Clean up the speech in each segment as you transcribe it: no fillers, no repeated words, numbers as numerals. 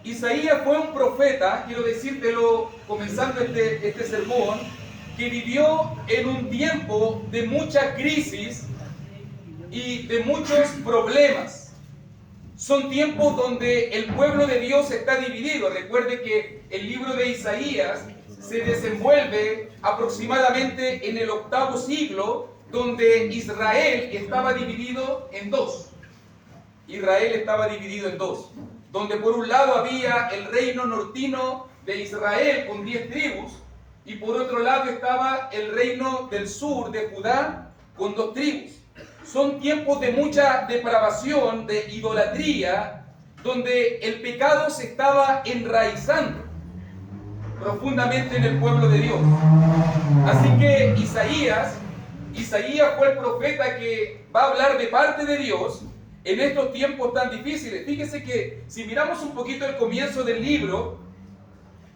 Isaías fue un profeta, quiero decírtelo comenzando este sermón, que vivió en un tiempo de mucha crisis y de muchos problemas. Son tiempos donde el pueblo de Dios está dividido. Recuerde que el libro de Isaías se desenvuelve aproximadamente en el 8º siglo, donde Israel estaba dividido en dos. Israel estaba dividido en dos, donde por un lado había el reino nortino de Israel con 10 tribus, y por otro lado estaba el reino del sur de Judá con 2 tribus. Son tiempos de mucha depravación, de idolatría, donde el pecado se estaba enraizando profundamente en el pueblo de Dios. Así que Isaías fue el profeta que va a hablar de parte de Dios en estos tiempos tan difíciles. Fíjese que si miramos un poquito el comienzo del libro,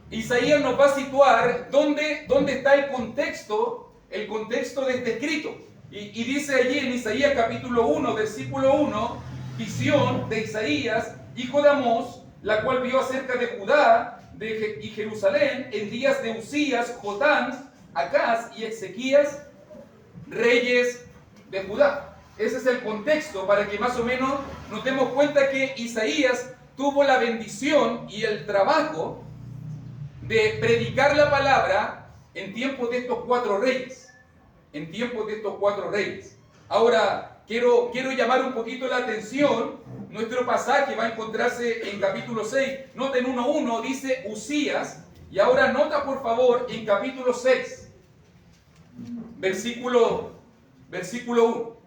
Isaías nos va a situar dónde está el contexto de este escrito. Y dice allí en Isaías capítulo 1, versículo 1, visión de Isaías, hijo de Amós, la cual vio acerca de Judá y Jerusalén en días de Usías, Jotán, Acaz y Ezequías, reyes de Judá. Ese es el contexto para que más o menos nos demos cuenta que Isaías tuvo la bendición y el trabajo de predicar la palabra en tiempos de estos 4 reyes. En tiempos de estos 4 reyes. Ahora, quiero llamar un poquito la atención. Nuestro pasaje va a encontrarse en capítulo 6. Noten 1:1, dice Usías. Y ahora nota por favor en capítulo 6, versículo 1.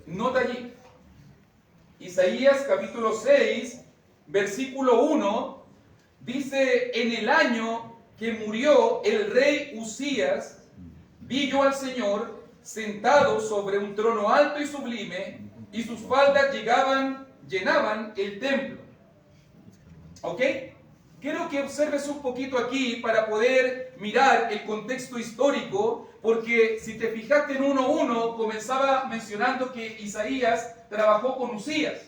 Nota allí. Isaías capítulo 6, versículo 1, dice: en el año que murió el rey Usías, vi yo al Señor sentado sobre un trono alto y sublime, y sus faldas llenaban el templo. ¿Ok? Quiero que observes un poquito aquí para poder mirar el contexto histórico, porque si te fijaste en 1:1, comenzaba mencionando que Isaías trabajó con Usías.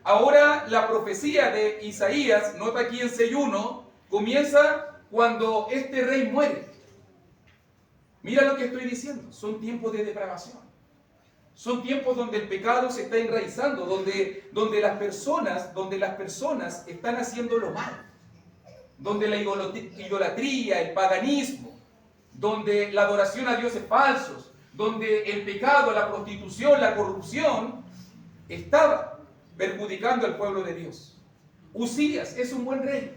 Ahora la profecía de Isaías, nota aquí en 6:1, comienza cuando este rey muere. Mira lo que estoy diciendo, son tiempos de depravación. Son tiempos donde el pecado se está enraizando, donde las personas están haciendo lo malo, donde la idolatría, el paganismo, donde la adoración a dioses falsos, donde el pecado, la prostitución, la corrupción estaba perjudicando al pueblo de Dios. Usías es un buen rey.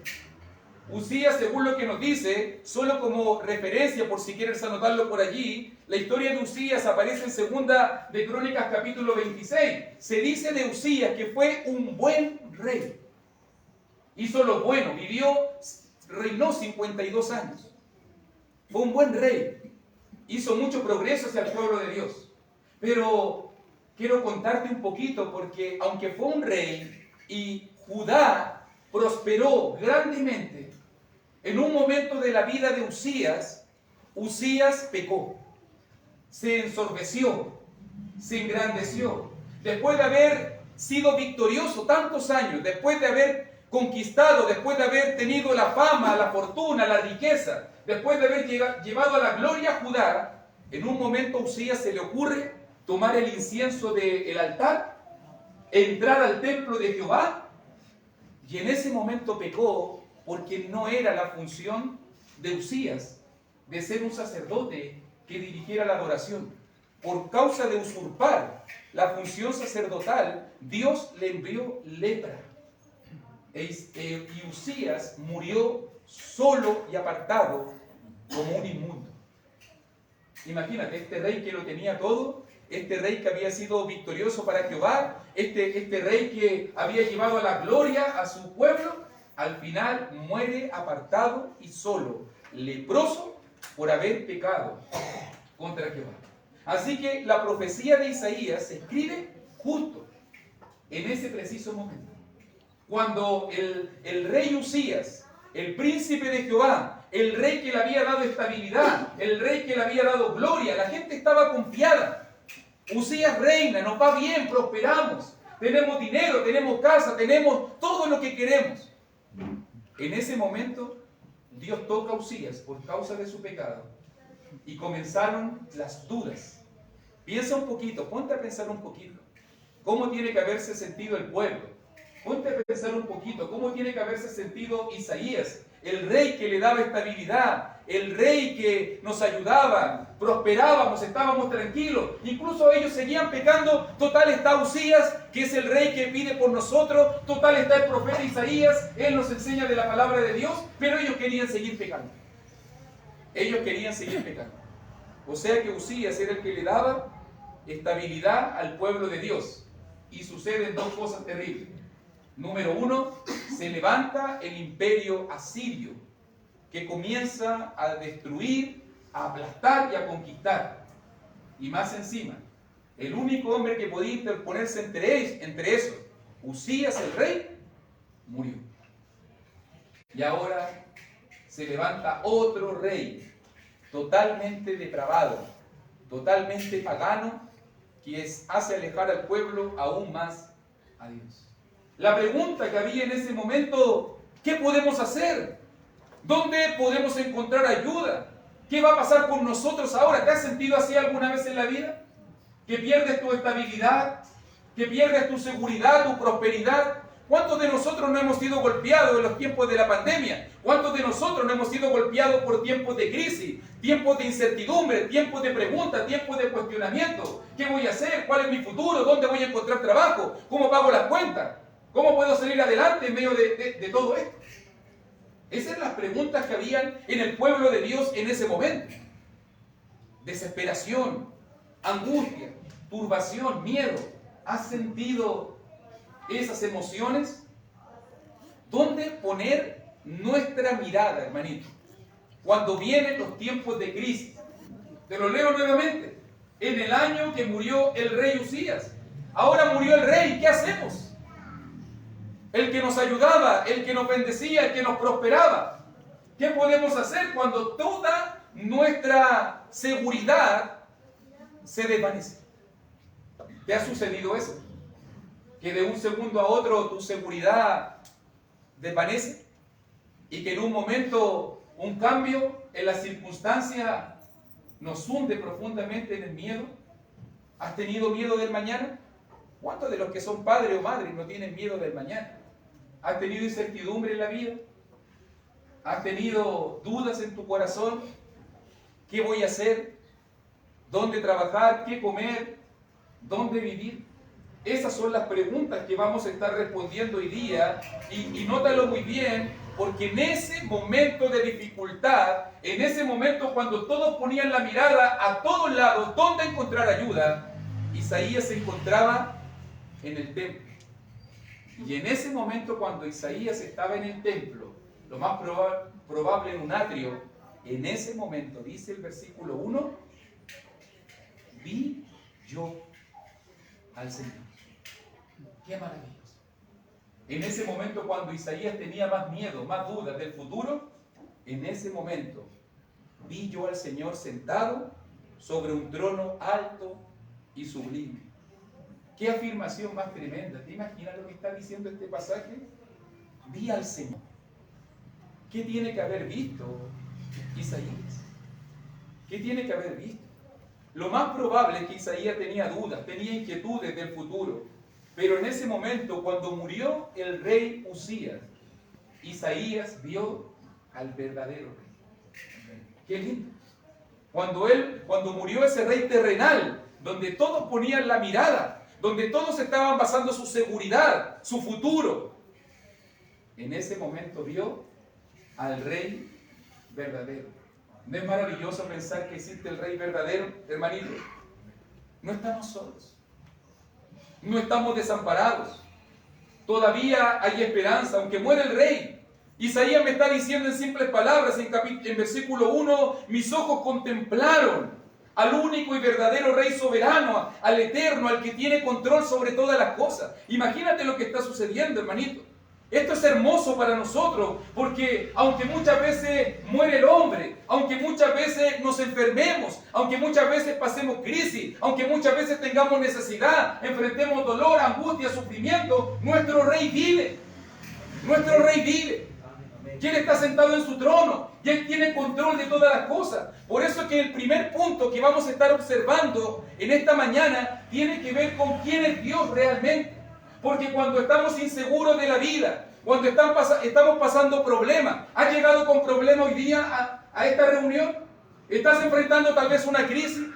Usías, según lo que nos dice, solo como referencia, por si quieres anotarlo por allí, la historia de Usías aparece en 2 de Crónicas capítulo 26. Se dice de Usías que fue un buen rey. Hizo lo bueno, reinó 52 años. Fue un buen rey. Hizo mucho progreso hacia el pueblo de Dios. Pero quiero contarte un poquito, porque aunque fue un rey y Judá prosperó grandemente, en un momento de la vida de Usías pecó, se ensorbeció, se engrandeció. Después de haber sido victorioso tantos años, después de haber conquistado, después de haber tenido la fama, la fortuna, la riqueza, después de haber llevado a la gloria a Judá, en un momento a Usías se le ocurre tomar el incienso del altar, entrar al templo de Jehová, y en ese momento pecó, porque no era la función de Usías de ser un sacerdote que dirigiera la adoración. Por causa de usurpar la función sacerdotal, Dios le envió lepra. Y Usías murió solo y apartado como un inmundo. Imagínate, este rey que lo tenía todo, este rey que había sido victorioso para Jehová, este rey que había llevado a la gloria a su pueblo, al final muere apartado y solo, leproso por haber pecado contra Jehová. Así que la profecía de Isaías se escribe justo en ese preciso momento. Cuando el rey Usías, el príncipe de Jehová, el rey que le había dado estabilidad, el rey que le había dado gloria, la gente estaba confiada. Usías reina, nos va bien, prosperamos, tenemos dinero, tenemos casa, tenemos todo lo que queremos. En ese momento, Dios toca a Usías por causa de su pecado y comenzaron las dudas. Piensa un poquito, ponte a pensar un poquito. ¿Cómo tiene que haberse sentido el pueblo? Ponte a pensar un poquito, ¿cómo tiene que haberse sentido Isaías? El rey que le daba estabilidad, el rey que nos ayudaba, prosperábamos, estábamos tranquilos. Incluso ellos seguían pecando. Total está Usías, que es el rey que pide por nosotros. Total está el profeta Isaías, él nos enseña de la palabra de Dios, pero ellos querían seguir pecando. Ellos querían seguir pecando. O sea que Usías era el que le daba estabilidad al pueblo de Dios. Y suceden dos cosas terribles. Número uno, se levanta el imperio asirio, que comienza a destruir, a aplastar y a conquistar. Y más encima, el único hombre que podía interponerse entre esos, Usías el rey, murió. Y ahora se levanta otro rey, totalmente depravado, totalmente pagano, que hace alejar al pueblo aún más a Dios. La pregunta que había en ese momento, ¿qué podemos hacer? ¿Dónde podemos encontrar ayuda? ¿Qué va a pasar con nosotros ahora? ¿Te has sentido así alguna vez en la vida? ¿Que pierdes tu estabilidad? ¿Que pierdes tu seguridad, tu prosperidad? ¿Cuántos de nosotros no hemos sido golpeados en los tiempos de la pandemia? ¿Cuántos de nosotros no hemos sido golpeados por tiempos de crisis, tiempos de incertidumbre, tiempos de preguntas, tiempos de cuestionamiento? ¿Qué voy a hacer? ¿Cuál es mi futuro? ¿Dónde voy a encontrar trabajo? ¿Cómo pago las cuentas? ¿Cómo puedo salir adelante en medio de todo esto? Esas eran las preguntas que habían en el pueblo de Dios en ese momento. Desesperación, angustia, turbación, miedo. ¿Has sentido esas emociones? ¿Dónde poner nuestra mirada, hermanito? Cuando vienen los tiempos de crisis. Te lo leo nuevamente. En el año que murió el rey Usías. Ahora murió el rey, ¿qué hacemos? El que nos ayudaba, el que nos bendecía, el que nos prosperaba. ¿Qué podemos hacer cuando toda nuestra seguridad se desvanece? ¿Te ha sucedido eso? Que de un segundo a otro tu seguridad desvanece y que en un momento un cambio en la circunstancia nos hunde profundamente en el miedo. ¿Has tenido miedo del mañana? ¿Cuántos de los que son padres o madres no tienen miedo del mañana? ¿Has tenido incertidumbre en la vida? ¿Has tenido dudas en tu corazón? ¿Qué voy a hacer? ¿Dónde trabajar? ¿Qué comer? ¿Dónde vivir? Esas son las preguntas que vamos a estar respondiendo hoy día. Y nótalo muy bien, porque en ese momento de dificultad, en ese momento cuando todos ponían la mirada a todos lados, ¿dónde encontrar ayuda? Isaías se encontraba en el templo. Y en ese momento cuando Isaías estaba en el templo, lo más probable en un atrio, en ese momento, dice el versículo 1, vi yo al Señor. ¡Qué maravilloso! En ese momento cuando Isaías tenía más miedo, más dudas del futuro, en ese momento vi yo al Señor sentado sobre un trono alto y sublime. ¡Qué afirmación más tremenda! ¿Te imaginas lo que está diciendo este pasaje? Vi al Señor. ¿Qué tiene que haber visto Isaías? ¿Qué tiene que haber visto? Lo más probable es que Isaías tenía dudas, tenía inquietudes del futuro. Pero en ese momento, cuando murió el rey Usías, Isaías vio al verdadero rey. ¡Qué lindo! Cuando murió ese rey terrenal, donde todos ponían la mirada, donde todos estaban basando su seguridad, su futuro, en ese momento vio al rey verdadero. ¿No es maravilloso pensar que existe el rey verdadero, hermanito? No estamos solos, no estamos desamparados, todavía hay esperanza, aunque muera el rey. Isaías me está diciendo en simples palabras, en versículo 1, mis ojos contemplaron al único y verdadero Rey soberano, al eterno, al que tiene control sobre todas las cosas. Imagínate lo que está sucediendo, hermanito. Esto es hermoso para nosotros, porque aunque muchas veces muere el hombre, aunque muchas veces nos enfermemos, aunque muchas veces pasemos crisis, aunque muchas veces tengamos necesidad, enfrentemos dolor, angustia, sufrimiento, nuestro Rey vive. Nuestro Rey vive. Y Él está sentado en su trono y Él tiene control de todas las cosas. Por eso es que el primer punto que vamos a estar observando en esta mañana tiene que ver con quién es Dios realmente. Porque cuando estamos inseguros de la vida, cuando estamos pasando problemas, ¿has llegado con problemas hoy día a esta reunión? ¿Estás enfrentando tal vez una crisis?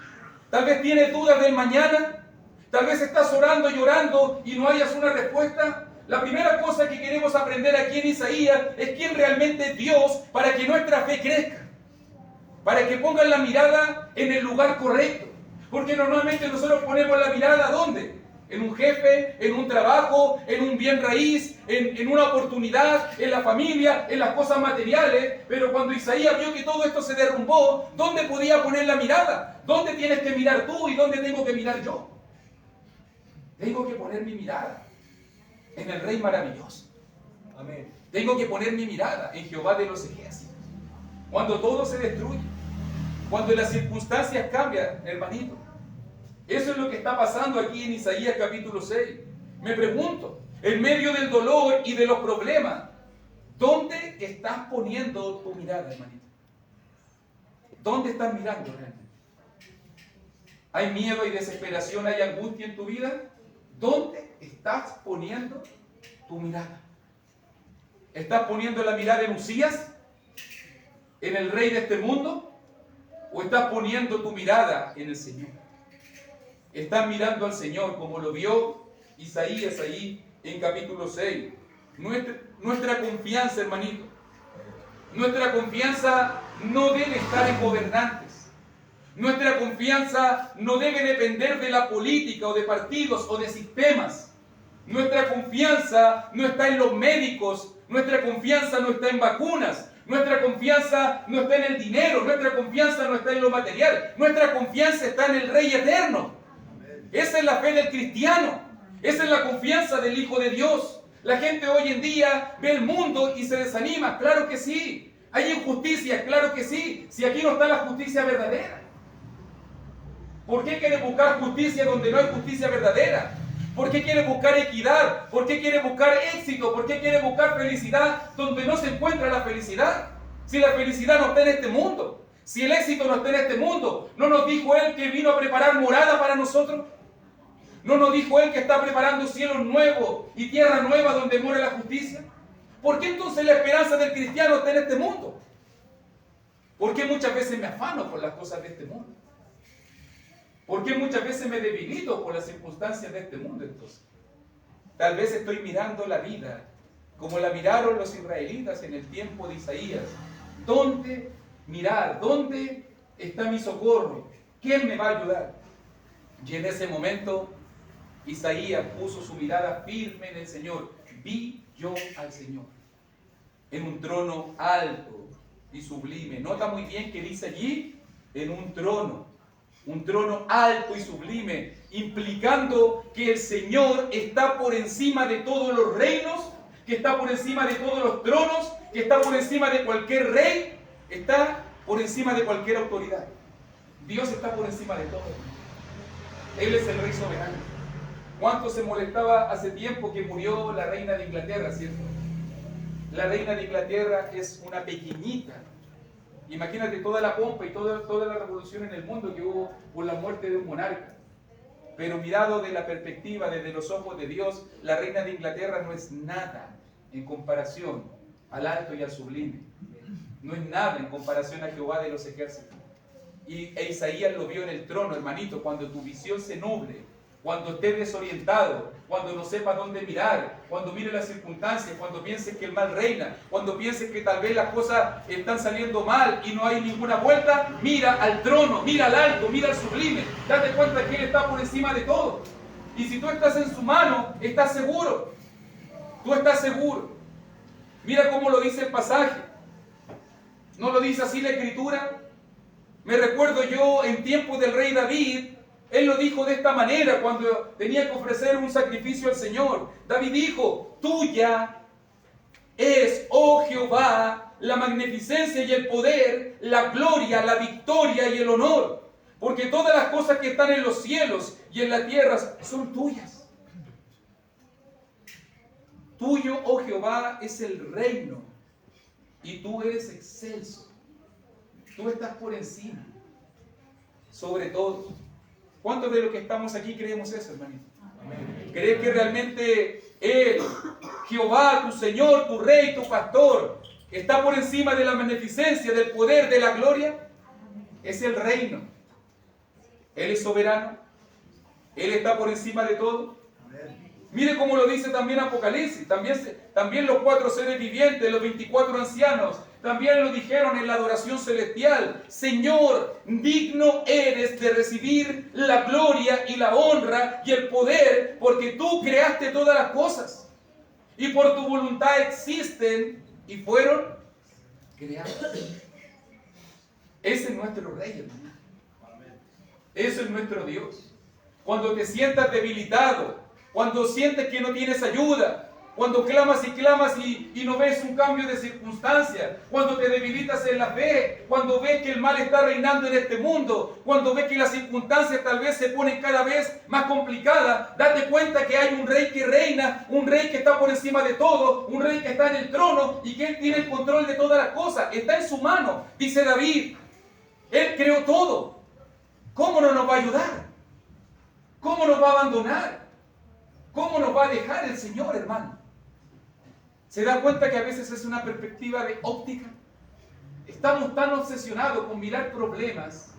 ¿Tal vez tienes dudas del mañana? ¿Tal vez estás orando, llorando y no hayas una respuesta? La primera cosa que queremos aprender aquí en Isaías es quién realmente es Dios para que nuestra fe crezca. Para que pongan la mirada en el lugar correcto. Porque normalmente nosotros ponemos la mirada ¿dónde? En un jefe, en un trabajo, en un bien raíz, en una oportunidad, en la familia, en las cosas materiales. Pero cuando Isaías vio que todo esto se derrumbó, ¿dónde podía poner la mirada? ¿Dónde tienes que mirar tú y dónde tengo que mirar yo? Tengo que poner mi mirada en el Rey maravilloso. Amén. Tengo que poner mi mirada en Jehová de los ejércitos. Cuando todo se destruye, cuando las circunstancias cambian, hermanito. Eso es lo que está pasando aquí en Isaías capítulo 6. Me pregunto, en medio del dolor y de los problemas, ¿dónde estás poniendo tu mirada, hermanito? ¿Dónde estás mirando realmente? ¿Hay miedo, hay desesperación, hay angustia en tu vida? ¿Dónde estás poniendo tu mirada? ¿Estás poniendo la mirada en Usías? ¿En el rey de este mundo? ¿O estás poniendo tu mirada en el Señor? Estás mirando al Señor como lo vio Isaías ahí en capítulo 6. Nuestra confianza, hermanito, nuestra confianza no debe estar en gobernantes. Nuestra confianza no debe depender de la política o de partidos o de sistemas. Nuestra confianza no está en los médicos, nuestra confianza no está en vacunas, nuestra confianza no está en el dinero, nuestra confianza no está en lo material, nuestra confianza está en el Rey eterno. Esa es la fe del cristiano, esa es la confianza del Hijo de Dios. La gente hoy en día ve el mundo y se desanima, claro que sí. Hay injusticias, claro que sí, si aquí no está la justicia verdadera. ¿Por qué quiere buscar justicia donde no hay justicia verdadera? ¿Por qué quiere buscar equidad? ¿Por qué quiere buscar éxito? ¿Por qué quiere buscar felicidad donde no se encuentra la felicidad? Si la felicidad no está en este mundo, si el éxito no está en este mundo, ¿no nos dijo Él que vino a preparar morada para nosotros? ¿No nos dijo Él que está preparando cielos nuevos y tierra nueva donde mora la justicia? ¿Por qué entonces la esperanza del cristiano está en este mundo? ¿Por qué muchas veces me afano por las cosas de este mundo? ¿Por qué muchas veces me debilito por las circunstancias de este mundo entonces? Tal vez estoy mirando la vida como la miraron los israelitas en el tiempo de Isaías. ¿Dónde mirar? ¿Dónde está mi socorro? ¿Quién me va a ayudar? Y en ese momento Isaías puso su mirada firme en el Señor. Vi yo al Señor en un trono alto y sublime. Nota muy bien que dice allí en un trono alto y sublime, implicando que el Señor está por encima de todos los reinos, que está por encima de todos los tronos, que está por encima de cualquier rey, está por encima de cualquier autoridad. Dios está por encima de todo. Él es el Rey soberano. ¿Cuánto se molestaba hace tiempo que murió la reina de Inglaterra, cierto? La reina de Inglaterra es una pequeñita. Imagínate toda la pompa y toda la revolución en el mundo que hubo por la muerte de un monarca. Pero mirado de la perspectiva, desde los ojos de Dios, la reina de Inglaterra no es nada en comparación al alto y al sublime. No es nada en comparación a Jehová de los ejércitos. E Isaías lo vio en el trono, hermanito, cuando tu visión se nuble, cuando estés desorientado, cuando no sepas dónde mirar, cuando mires las circunstancias, cuando pienses que el mal reina, cuando pienses que tal vez las cosas están saliendo mal y no hay ninguna vuelta, mira al trono, mira al alto, mira al sublime, date cuenta que Él está por encima de todo. Y si tú estás en su mano, estás seguro, tú estás seguro. Mira cómo lo dice el pasaje, ¿no lo dice así la Escritura? Me recuerdo yo en tiempos del rey David, él lo dijo de esta manera cuando tenía que ofrecer un sacrificio al Señor. David dijo, tuya es, oh Jehová, la magnificencia y el poder, la gloria, la victoria y el honor. Porque todas las cosas que están en los cielos y en la tierra son tuyas. Tuyo, oh Jehová, es el reino. Y tú eres excelso. Tú estás por encima. Sobre todo. ¿Cuántos de los que estamos aquí creemos eso, hermanito? Amén. ¿Crees que realmente Él, Jehová, tu Señor, tu Rey, tu Pastor, está por encima de la magnificencia, del poder, de la gloria? Es el reino. Él es soberano. Él está por encima de todo. Mire cómo lo dice también Apocalipsis. También los 4 seres vivientes, los 24 ancianos, también lo dijeron en la adoración celestial. Señor, digno eres de recibir la gloria y la honra y el poder, porque tú creaste todas las cosas. Y por tu voluntad existen y fueron creadas. Ese es nuestro Rey, hermano. Ese es nuestro Dios. Cuando te sientas debilitado, cuando sientes que no tienes ayuda, cuando clamas y no ves un cambio de circunstancia, cuando te debilitas en la fe, cuando ves que el mal está reinando en este mundo, cuando ves que las circunstancias tal vez se ponen cada vez más complicadas, date cuenta que hay un Rey que reina, un Rey que está por encima de todo, un Rey que está en el trono y que Él tiene el control de todas las cosas. Está en su mano, dice David. Él creó todo. ¿Cómo no nos va a ayudar? ¿Cómo nos va a abandonar? ¿Cómo nos va a dejar el Señor, hermano? ¿Se da cuenta que a veces es una perspectiva de óptica? Estamos tan obsesionados con mirar problemas,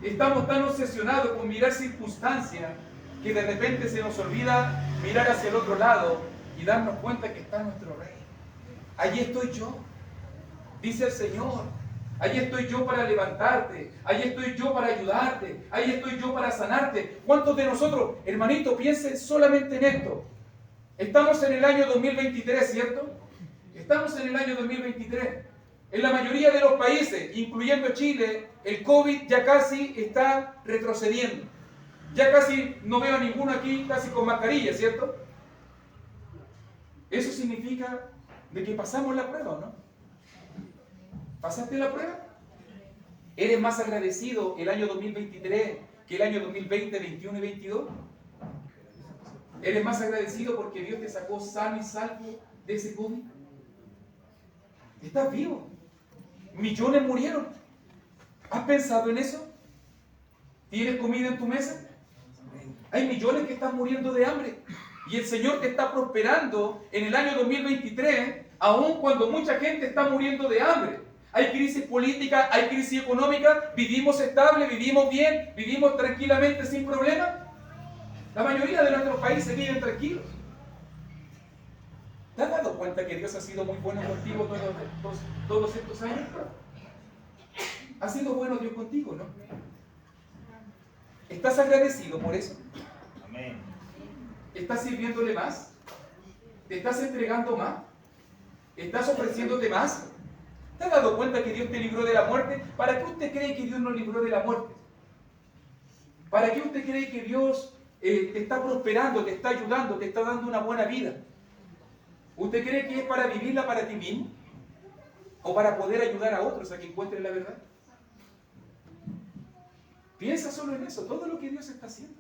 estamos tan obsesionados con mirar circunstancias, que de repente se nos olvida mirar hacia el otro lado y darnos cuenta que está nuestro Rey. Allí estoy yo, dice el Señor. Allí estoy yo para levantarte, allí estoy yo para ayudarte, allí estoy yo para sanarte. ¿Cuántos de nosotros, hermanito, piensen solamente en esto? Estamos en el año 2023, ¿cierto? Estamos en el año 2023. En la mayoría de los países, incluyendo Chile, el COVID ya casi está retrocediendo. Ya casi no veo a ninguno aquí casi con mascarilla, ¿cierto? Eso significa de que pasamos la prueba, ¿no? ¿Pasaste la prueba? ¿Eres más agradecido el año 2023 que el año 2020, 21 y 22? ¿Eres más agradecido porque Dios te sacó sano y salvo de ese COVID? Estás vivo. Millones murieron. ¿Has pensado en eso? ¿Tienes comida en tu mesa? Hay millones que están muriendo de hambre. Y el Señor te está prosperando en el año 2023, aun cuando mucha gente está muriendo de hambre. Hay crisis política, hay crisis económica, vivimos estable, vivimos bien, vivimos tranquilamente sin problemas. La mayoría de nuestros países viven tranquilos. ¿Te has dado cuenta que Dios ha sido muy bueno contigo todos estos años? Ha sido bueno Dios contigo, ¿no? ¿Estás agradecido por eso? Amén. ¿Estás sirviéndole más? ¿Te estás entregando más? ¿Estás ofreciéndote más? ¿Te has dado cuenta que Dios te libró de la muerte? ¿Para qué usted cree que Dios nos libró de la muerte? ¿Para qué usted cree que Dios te está prosperando, te está ayudando, te está dando una buena vida? ¿Usted cree que es para vivirla para ti mismo? ¿O para poder ayudar a otros a que encuentren la verdad? Piensa solo en eso, todo lo que Dios está haciendo.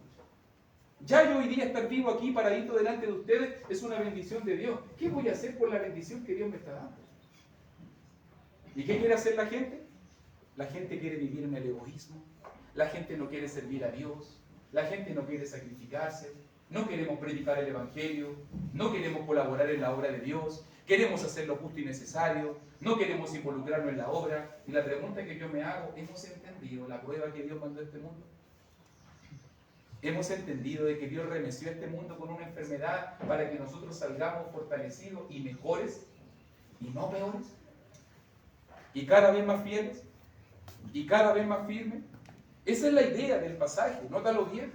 Ya yo hoy día estar vivo aquí paradito delante de ustedes es una bendición de Dios. ¿Qué voy a hacer por la bendición que Dios me está dando? ¿Y qué quiere hacer la gente? La gente quiere vivir en el egoísmo. La gente no quiere servir a Dios. La gente no quiere sacrificarse. No queremos predicar el Evangelio. No queremos colaborar en la obra de Dios. Queremos hacer lo justo y necesario. No queremos involucrarnos en la obra. Y la pregunta que yo me hago, ¿hemos entendido la prueba que Dios mandó a este mundo? ¿Hemos entendido de que Dios remeció a este mundo con una enfermedad para que nosotros salgamos fortalecidos y mejores y no peores? Y cada vez más fieles, y cada vez más firmes. Esa es la idea del pasaje, nótalo bien.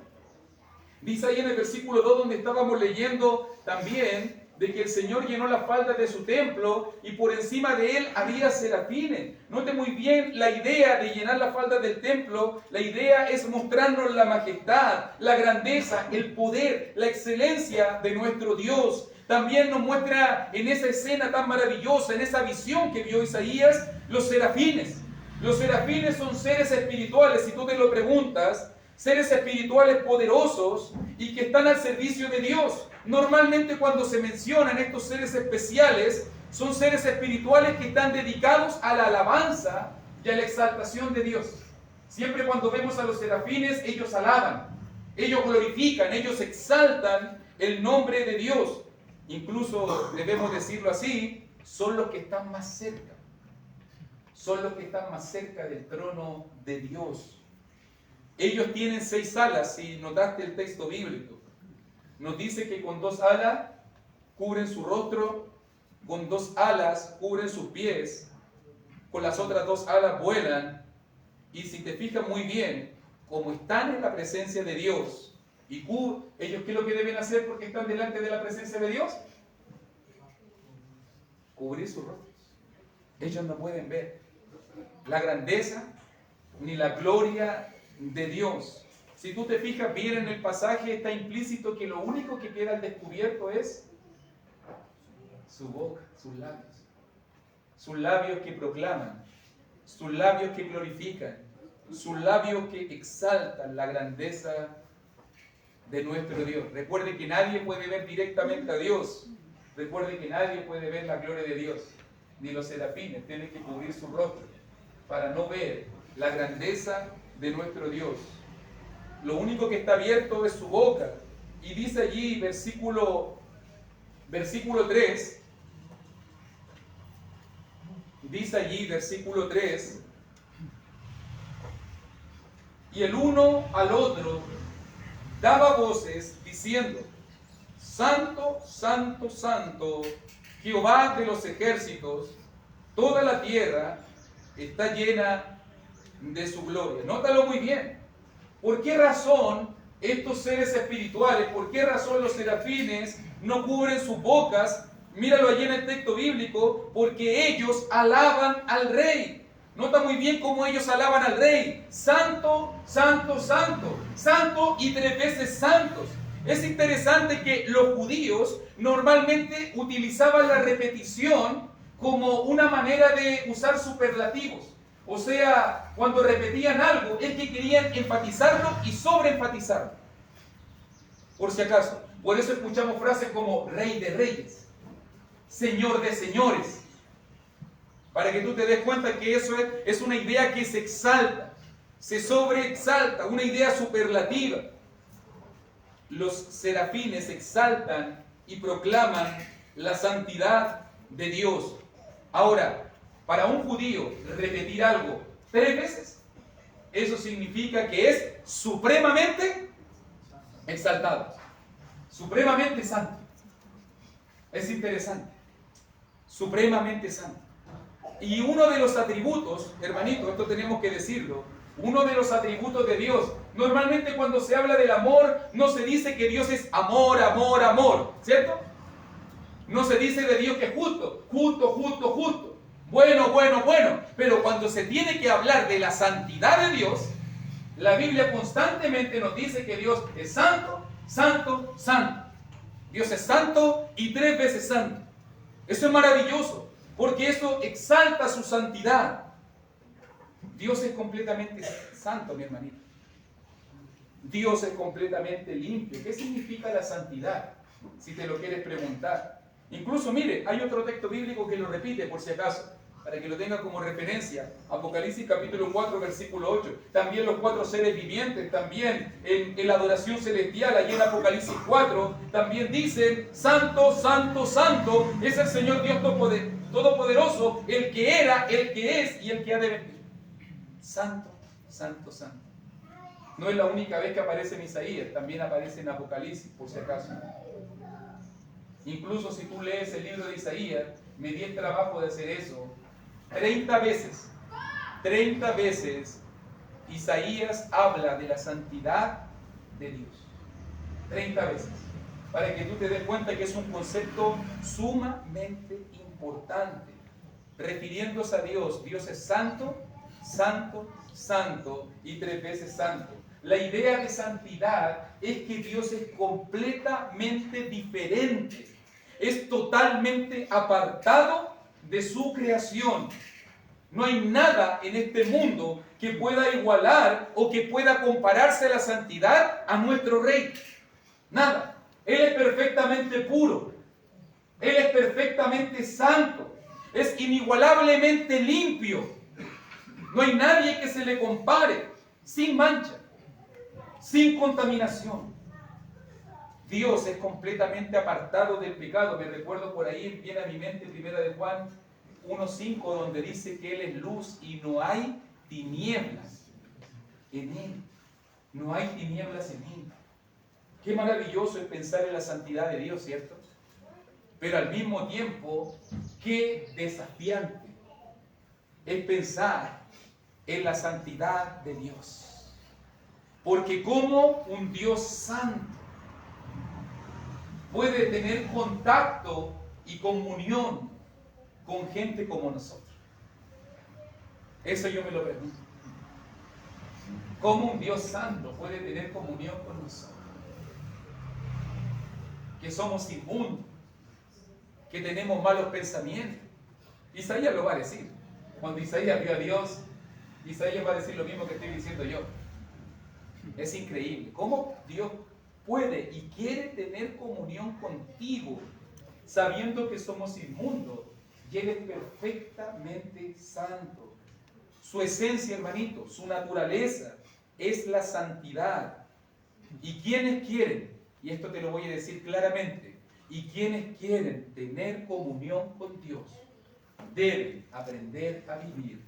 Dice ahí en el versículo 2, donde estábamos leyendo también, de que el Señor llenó las faldas de su templo, y por encima de él había serafines. Note muy bien la idea de llenar las faldas del templo. La idea es mostrarnos la majestad, la grandeza, el poder, la excelencia de nuestro Dios. También nos muestra en esa escena tan maravillosa, en esa visión que vio Isaías, los serafines. Los serafines son seres espirituales, si tú te lo preguntas, seres espirituales poderosos y que están al servicio de Dios. Normalmente cuando se mencionan estos seres especiales, son seres espirituales que están dedicados a la alabanza y a la exaltación de Dios. Siempre cuando vemos a los serafines, ellos alaban, ellos glorifican, ellos exaltan el nombre de Dios. Incluso, debemos decirlo así, son los que están más cerca. Son los que están más cerca del trono de Dios. Ellos tienen 6 alas, si notaste el texto bíblico. Nos dice que con 2 alas cubren su rostro, con 2 alas cubren sus pies, con las otras 2 alas vuelan. Y si te fijas muy bien, como están en la presencia de Dios, y ellos, ¿qué es lo que deben hacer porque están delante de la presencia de Dios? Cubrir sus rostros. Ellos no pueden ver la grandeza ni la gloria de Dios. Si tú te fijas bien en el pasaje, está implícito que lo único que queda al descubierto es su boca, sus labios. Sus labios que proclaman, sus labios que glorifican, sus labios que exaltan la grandeza de nuestro Dios. Recuerde que nadie puede ver directamente a Dios. Recuerde que nadie puede ver la gloria de Dios. Ni los serafines tienen que cubrir su rostro para no ver la grandeza de nuestro Dios. Lo único que está abierto es su boca. Y dice allí, versículo 3, dice allí, versículo 3, y el uno al otro daba voces diciendo, Santo, Santo, Santo, Jehová de los ejércitos, toda la tierra está llena de su gloria. Nótalo muy bien. ¿Por qué razón estos seres espirituales, por qué razón los serafines no cubren sus bocas? Míralo allí en el texto bíblico, porque ellos alaban al Rey. Nota muy bien cómo ellos alaban al Rey. Santo, Santo, Santo, Santo y 3 veces santos. Es interesante que los judíos normalmente utilizaban la repetición como una manera de usar superlativos. O sea, cuando repetían algo, es que querían enfatizarlo y sobreenfatizarlo. Por si acaso. Por eso escuchamos frases como Rey de Reyes, Señor de Señores. Para que tú te des cuenta que eso es una idea que se exalta, se sobreexalta, una idea superlativa. Los serafines exaltan y proclaman la santidad de Dios. Ahora, para un judío repetir algo 3 veces, eso significa que es supremamente exaltado, supremamente santo. Es interesante, supremamente santo. Y uno de los atributos, hermanito, esto tenemos que decirlo, uno de los atributos de Dios, normalmente cuando se habla del amor, no se dice que Dios es amor, amor, amor, ¿cierto? No se dice de Dios que es justo, justo, justo, justo, bueno, bueno, bueno, pero cuando se tiene que hablar de la santidad de Dios, la Biblia constantemente nos dice que Dios es santo, santo, santo. Dios es santo y 3 veces santo. Eso es maravilloso, porque eso exalta su santidad. Dios es completamente santo, mi hermanito. Dios es completamente limpio. ¿Qué significa la santidad? Si te lo quieres preguntar. Incluso, mire, hay otro texto bíblico que lo repite por si acaso, para que lo tenga como referencia. Apocalipsis capítulo 4, versículo 8. También los 4 seres vivientes, también en la adoración celestial, allí en Apocalipsis 4, también dicen, Santo, Santo, Santo, es el Señor Dios Todopoderoso, el que era, el que es y el que ha de venir. Santo, Santo, Santo. No es la única vez que aparece en Isaías, también aparece en Apocalipsis, por si acaso. Incluso si tú lees el libro de Isaías, me di el trabajo de hacer eso. 30 veces Isaías habla de la santidad de Dios. 30 veces. Para que tú te des cuenta que es un concepto sumamente importante. Refiriéndose a Dios. Dios es santo, santo, santo y 3 veces santo. La idea de santidad es que Dios es completamente diferente. es totalmente apartado de su creación. No hay nada en este mundo que pueda igualar o que pueda compararse a la santidad a nuestro Rey. Nada. Él es perfectamente puro. Él es perfectamente santo. Es inigualablemente limpio. No hay nadie que se le compare. Sin mancha. Sin contaminación. Dios es completamente apartado del pecado. Me recuerdo por ahí, viene a mi mente 1 de Juan 1:5, donde dice que Él es luz y no hay tinieblas en Él. No hay tinieblas en Él. Qué maravilloso es pensar en la santidad de Dios, ¿cierto? Pero al mismo tiempo, qué desafiante es pensar en la santidad de Dios. Porque como un Dios santo puede tener contacto y comunión con gente como nosotros. Eso yo me lo pregunto. ¿Cómo un Dios santo puede tener comunión con nosotros? Que somos inmundos, que tenemos malos pensamientos. Isaías lo va a decir. Cuando Isaías vio a Dios, Isaías va a decir lo mismo que estoy diciendo yo. Es increíble. ¿Cómo Dios puede y quiere tener comunión contigo, sabiendo que somos inmundos? Y Él es perfectamente santo. Su esencia, hermanito, su naturaleza es la santidad. Y quienes quieren, y esto te lo voy a decir claramente, y quienes quieren tener comunión con Dios, deben aprender a vivir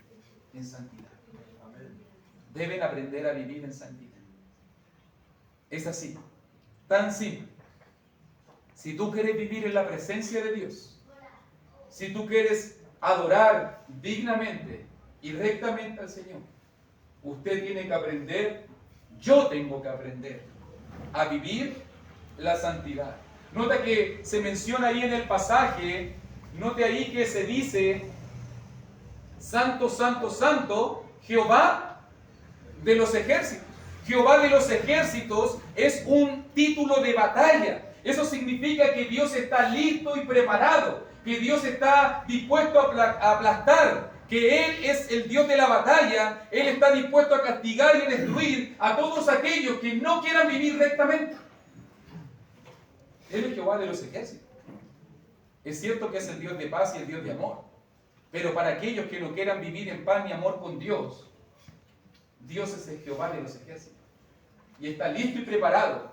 en santidad. Deben aprender a vivir en santidad. Es así, tan simple. Si tú quieres vivir en la presencia de Dios, si tú quieres adorar dignamente y rectamente al Señor, usted tiene que aprender, yo tengo que aprender a vivir la santidad. Nota que se menciona ahí en el pasaje, note ahí que se dice, Santo, Santo, Santo, Jehová de los ejércitos. Jehová de los ejércitos es un título de batalla. Eso significa que Dios está listo y preparado, que Dios está dispuesto a aplastar, que Él es el Dios de la batalla. Él está dispuesto a castigar y destruir a todos aquellos que no quieran vivir rectamente. Él es Jehová de los ejércitos. Es cierto que es el Dios de paz y el Dios de amor, pero para aquellos que no quieran vivir en paz y amor con Dios, Dios es el Jehová de los ejércitos y está listo y preparado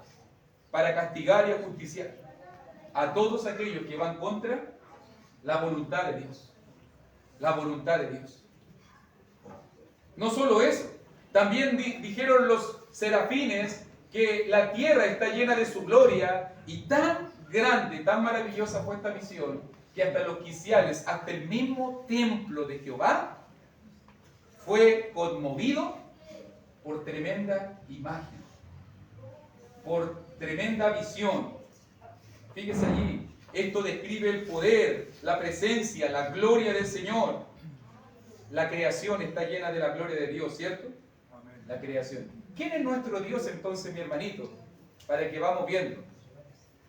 para castigar y ajusticiar a todos aquellos que van contra la voluntad de Dios. La voluntad de Dios. No solo eso, también dijeron los serafines que la tierra está llena de su gloria, y tan grande, tan maravillosa fue esta visión, que hasta los quiciales, hasta el mismo templo de Jehová, fue conmovido por tremenda imagen, por tremenda visión. Fíjese allí, esto describe el poder, la presencia, la gloria del Señor. La creación está llena de la gloria de Dios, ¿cierto? Amén. La creación. ¿Quién es nuestro Dios entonces, mi hermanito? Para que vamos viendo.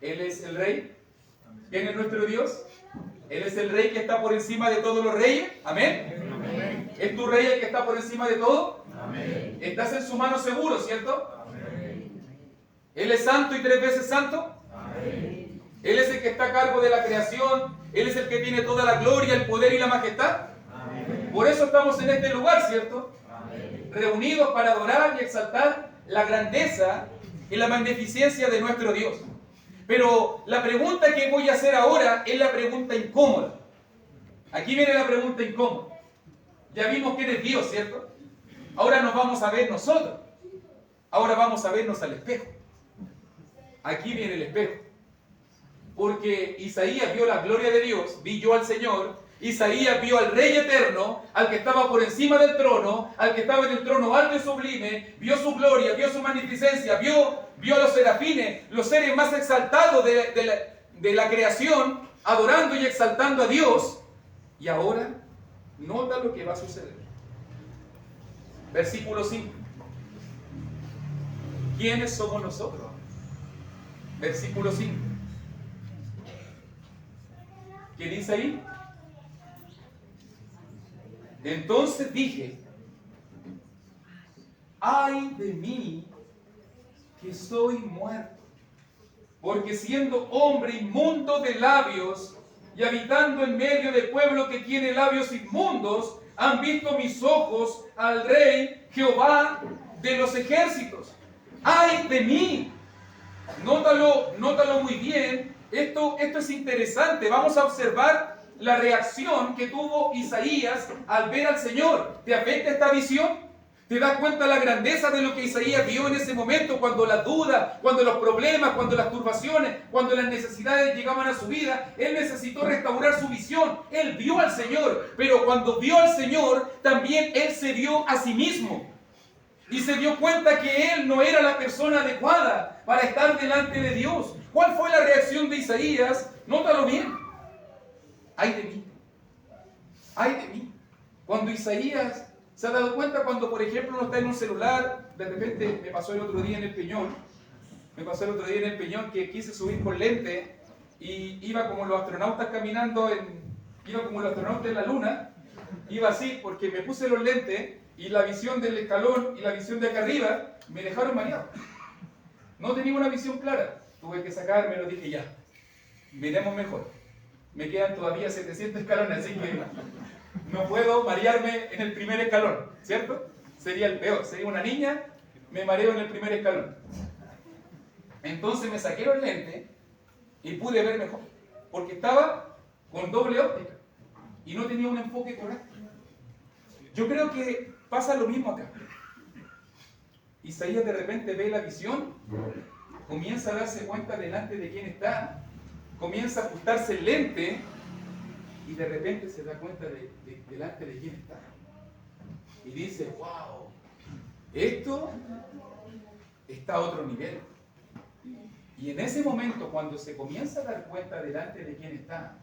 Él es el Rey. ¿Quién es nuestro Dios? Él es el Rey que está por encima de todos los reyes. Amén. Amén. ¿Es tu Rey el que está por encima de todo? Amén. ¿Estás en su mano seguro, cierto? Amén. ¿Él es santo y 3 veces santo? Amén. ¿Él es el que está a cargo de la creación? ¿Él es el que tiene toda la gloria, el poder y la majestad? Amén. Por eso estamos en este lugar, ¿cierto? Amén. Reunidos para adorar y exaltar la grandeza y la magnificencia de nuestro Dios. Pero la pregunta que voy a hacer ahora es la pregunta incómoda. Aquí viene la pregunta incómoda. Ya vimos quién es Dios, ¿cierto? Ahora nos vamos a ver nosotros. Ahora vamos a vernos al espejo. Aquí viene el espejo. Porque Isaías vio la gloria de Dios, vi yo al Señor. Isaías vio al Rey eterno, al que estaba por encima del trono, al que estaba en el trono alto y sublime, vio su gloria, vio su magnificencia, vio a los serafines, los seres más exaltados de la creación, adorando y exaltando a Dios. Y ahora, nota lo que va a suceder. Versículo 5. ¿Quiénes somos nosotros? Versículo 5. ¿Qué dice ahí? Entonces dije, ay de mí que soy muerto, porque siendo hombre inmundo de labios y habitando en medio de pueblo que tiene labios inmundos, han visto mis ojos al Rey Jehová de los ejércitos. ¡Ay de mí! Nótalo muy bien. Esto es interesante. Vamos a observar la reacción que tuvo Isaías al ver al Señor. ¿Te afecta esta visión? ¿Te das cuenta la grandeza de lo que Isaías vio en ese momento, cuando las dudas, cuando los problemas, cuando las turbaciones, cuando las necesidades llegaban a su vida? Él necesitó restaurar su visión. Él vio al Señor, pero cuando vio al Señor, también él se vio a sí mismo. Y se dio cuenta que él no era la persona adecuada para estar delante de Dios. ¿Cuál fue la reacción de Isaías? Nótalo bien. ¡Ay de mí! ¡Ay de mí! Cuando Isaías se ha dado cuenta, cuando por ejemplo uno está en un celular, de repente me pasó el otro día en el Peñón, que quise subir con lente y iba como los astronautas caminando, iba como los astronautas en la luna, iba así porque me puse los lentes y la visión del escalón y la visión de acá arriba me dejaron mareado. No tenía una visión clara, tuve que sacármelo, dije ya, miremos mejor. Me quedan todavía 700 escalones, así que no puedo marearme en el primer escalón, ¿cierto? Sería el peor, sería una niña, me mareo en el primer escalón. Entonces me saqué los lentes y pude ver mejor, porque estaba con doble óptica y no tenía un enfoque correcto. Yo creo que pasa lo mismo acá. Isaías de repente ve la visión, comienza a darse cuenta delante de quién está, comienza a ajustarse el lente y de repente se da cuenta delante de quién está. Y dice, wow, esto está a otro nivel. Y en ese momento, cuando se comienza a dar cuenta delante de quién está,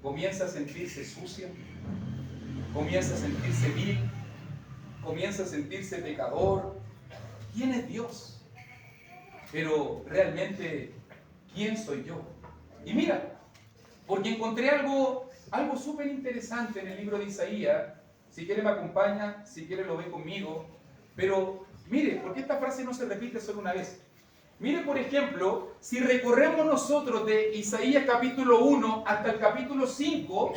comienza a sentirse sucia, comienza a sentirse vil, comienza a sentirse pecador. ¿Quién es Dios? Pero realmente, ¿quién soy yo? Y mira, porque encontré algo súper interesante en el libro de Isaías. Si quiere me acompaña, si quiere lo ve conmigo. Pero mire, porque esta frase no se repite solo una vez. Mire, por ejemplo, si recorremos nosotros de Isaías capítulo 1 hasta el capítulo 5,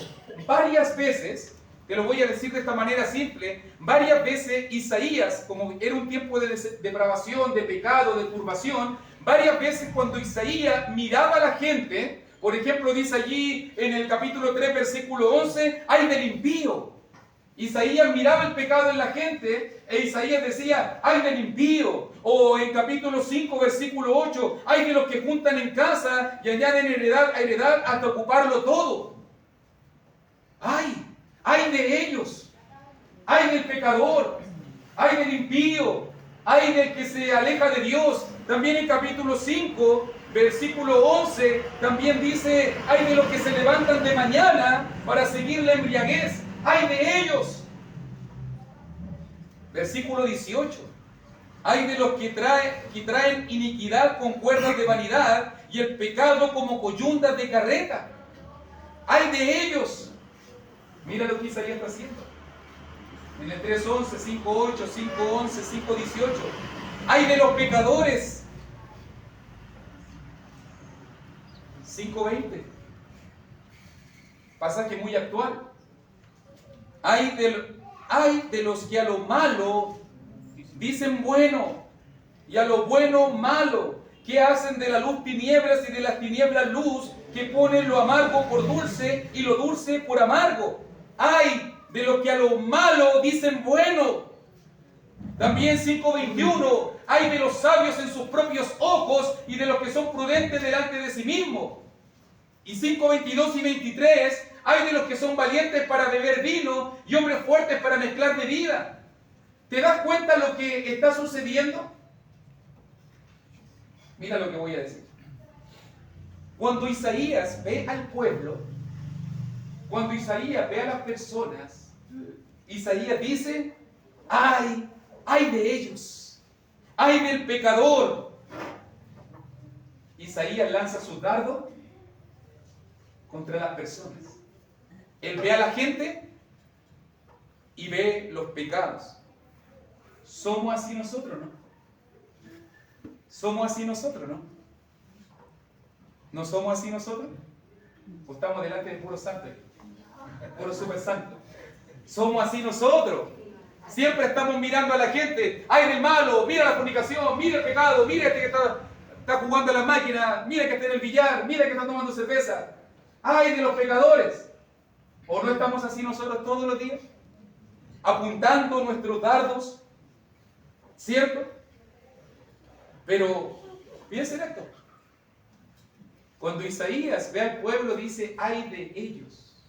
varias veces, te lo voy a decir de esta manera simple, varias veces Isaías, como era un tiempo de depravación, de pecado, de turbación, varias veces cuando Isaías miraba a la gente, por ejemplo, dice allí en el capítulo 3, versículo 11, ¡ay del impío! Isaías miraba el pecado en la gente e Isaías decía, ¡ay del impío! O en capítulo 5, versículo 8, ¡ay de los que juntan en casa y añaden heredad a heredad hasta ocuparlo todo! ¡Ay! ¡Ay de ellos! ¡Ay del pecador! ¡Ay del impío! ¡Ay del que se aleja de Dios! También en capítulo 5, versículo 11, también dice, ¡ay de los que se levantan de mañana para seguir la embriaguez! ¡Ay de ellos! Versículo 18, ¡ay de los que traen iniquidad con cuerdas de vanidad y el pecado como coyundas de carreta! ¡Ay de ellos! Mira lo que Isaías está haciendo. En el 3:11, 5:8, 5:11, 5:18. ¡Ay de los pecadores! 5:20. Pasaje muy actual. ¡Ay de los que a lo malo dicen bueno y a lo bueno malo, que hacen de la luz tinieblas y de las tinieblas luz, que ponen lo amargo por dulce y lo dulce por amargo! ¡Ay de los que a lo malo dicen bueno! También 5:21, ¡ay de los sabios en sus propios ojos y de los que son prudentes delante de sí mismos! Y 5:22 y 23, ¡ay de los que son valientes para beber vino y hombres fuertes para mezclar bebida! ¿Te das cuenta lo que está sucediendo? Mira lo que voy a decir. Cuando Isaías ve al pueblo, cuando Isaías ve a las personas, Isaías dice, ¡ay! ¡Ay de ellos! ¡Ay del pecador! Isaías lanza su dardo contra las personas. Él ve a la gente y ve los pecados. ¿Somos así nosotros, no? ¿Somos así nosotros, no? ¿No somos así nosotros? ¿O estamos delante de puro santo? Puro super santo. ¿Somos así nosotros? Siempre estamos mirando a la gente. ¡Ay, del malo! ¡Mira la fornicación! ¡Mira el pecado! ¡Mira este que está jugando a la máquina! ¡Mira que está en el billar! ¡Mira que está tomando cerveza! ¡Ay, de los pecadores! ¿O no estamos así nosotros todos los días? Apuntando nuestros dardos, ¿cierto? Pero piensen esto. Cuando Isaías ve al pueblo dice, ¡ay de ellos!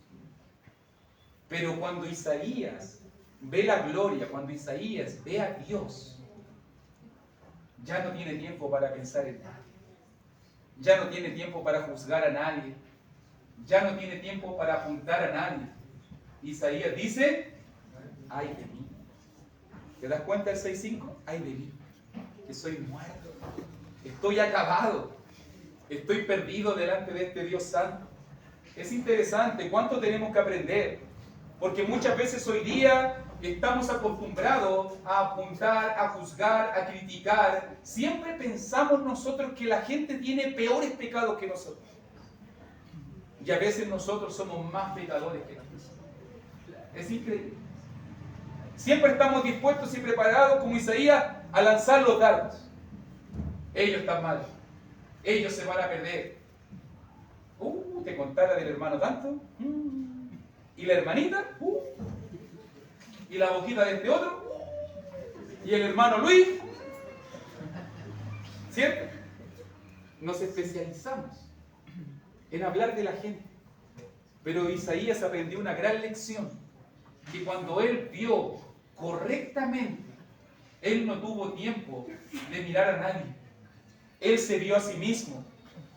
Pero cuando Isaías ve la gloria, cuando Isaías ve a Dios, ya no tiene tiempo para pensar en nadie. Ya no tiene tiempo para juzgar a nadie. Ya no tiene tiempo para apuntar a nadie. Isaías dice, ¡ay de mí! ¿Te das cuenta del 6.5? ¡Ay de mí! Que soy muerto. Estoy acabado. Estoy perdido delante de este Dios santo. Es interesante. ¿Cuánto tenemos que aprender? Porque muchas veces hoy día estamos acostumbrados a apuntar, a juzgar, a criticar. Siempre pensamos nosotros que la gente tiene peores pecados que nosotros. Y a veces nosotros somos más pecadores que ellos. Es increíble. Siempre estamos dispuestos y preparados, como Isaías, a lanzar los dardos. Ellos están mal. Ellos se van a perder. Te contara del hermano tanto. Y la hermanita. Y la boquita de este otro. Y el hermano Luis. ¿Cierto? Nos especializamos en hablar de la gente. Pero Isaías aprendió una gran lección. Que cuando él vio correctamente, él no tuvo tiempo de mirar a nadie. Él se vio a sí mismo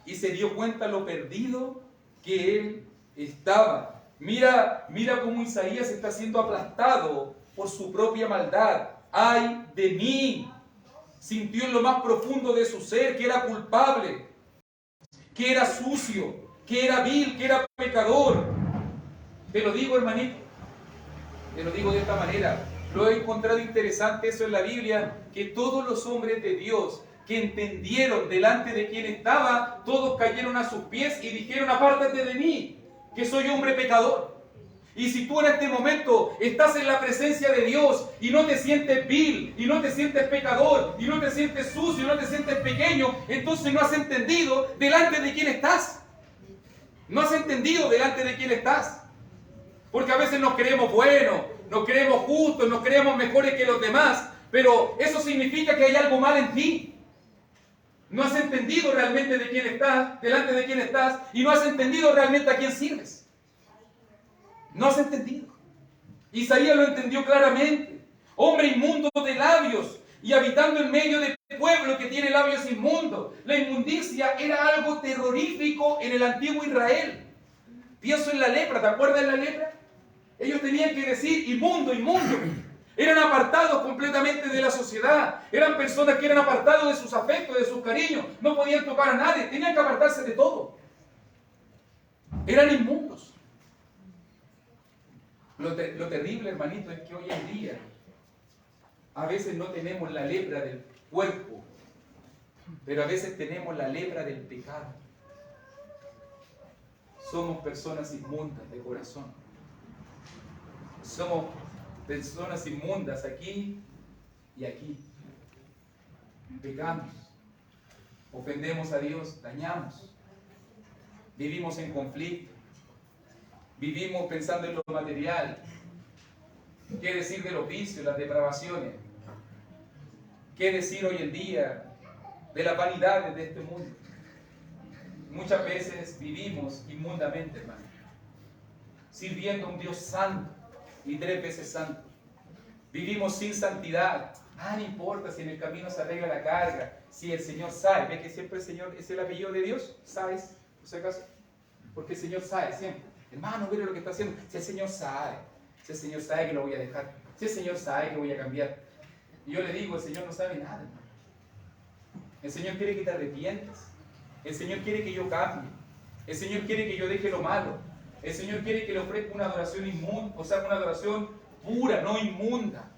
y se dio cuenta lo perdido que él estaba. Mira cómo Isaías está siendo aplastado por su propia maldad. ¡Ay de mí! Sintió en lo más profundo de su ser que era culpable, que era sucio, que era vil, que era pecador. Te lo digo, hermanito, te lo digo de esta manera. Lo he encontrado interesante eso en la Biblia, que todos los hombres de Dios que entendieron delante de quién estaba, todos cayeron a sus pies y dijeron, apártate de mí, que soy hombre pecador. Y si tú en este momento estás en la presencia de Dios y no te sientes vil, y no te sientes pecador, y no te sientes sucio, y no te sientes pequeño, entonces no has entendido delante de quién estás. No has entendido delante de quién estás. Porque a veces nos creemos buenos, nos creemos justos, nos creemos mejores que los demás, pero eso significa que hay algo mal en ti. No has entendido realmente de quién estás, delante de quién estás, y no has entendido realmente a quién sirves. No has entendido. Isaías lo entendió claramente. Hombre inmundo de labios y habitando en medio de pueblo que tiene labios inmundos. La inmundicia era algo terrorífico en el antiguo Israel. Pienso en la lepra, ¿te acuerdas de la lepra? Ellos tenían que decir inmundo, inmundo. Eran apartados completamente de la sociedad. Eran personas que eran apartados de sus afectos, de sus cariños. No podían tocar a nadie. Tenían que apartarse de todo. Eran inmundos. Lo terrible, hermanito, es que hoy en día a veces no tenemos la lepra del cuerpo, pero a veces tenemos la lepra del pecado. Somos personas inmundas de corazón. Somos personas inmundas aquí y aquí. Pecamos, ofendemos a Dios, dañamos, vivimos en conflicto, vivimos pensando en lo material. ¿Qué decir de los vicios, las depravaciones? ¿Qué decir hoy en día de las vanidades de este mundo? Muchas veces vivimos inmundamente, hermano, sirviendo a un Dios santo y 3 veces santo. Vivimos sin santidad. No importa si en el camino se arregla la carga, si el Señor sabe. ¿Ves que siempre el Señor es el apellido de Dios? ¿Sabes? ¿Por si acaso? Porque el Señor sabe siempre. Hermano, mire lo que está haciendo. Si el Señor sabe, si el Señor sabe que lo voy a dejar, si el Señor sabe que voy a cambiar. Y yo le digo, el Señor no sabe nada, hermano. El Señor quiere que te arrepientas. El Señor quiere que yo cambie. El Señor quiere que yo deje lo malo. El Señor quiere que le ofrezca una adoración inmunda, o sea, una adoración pura, no inmunda,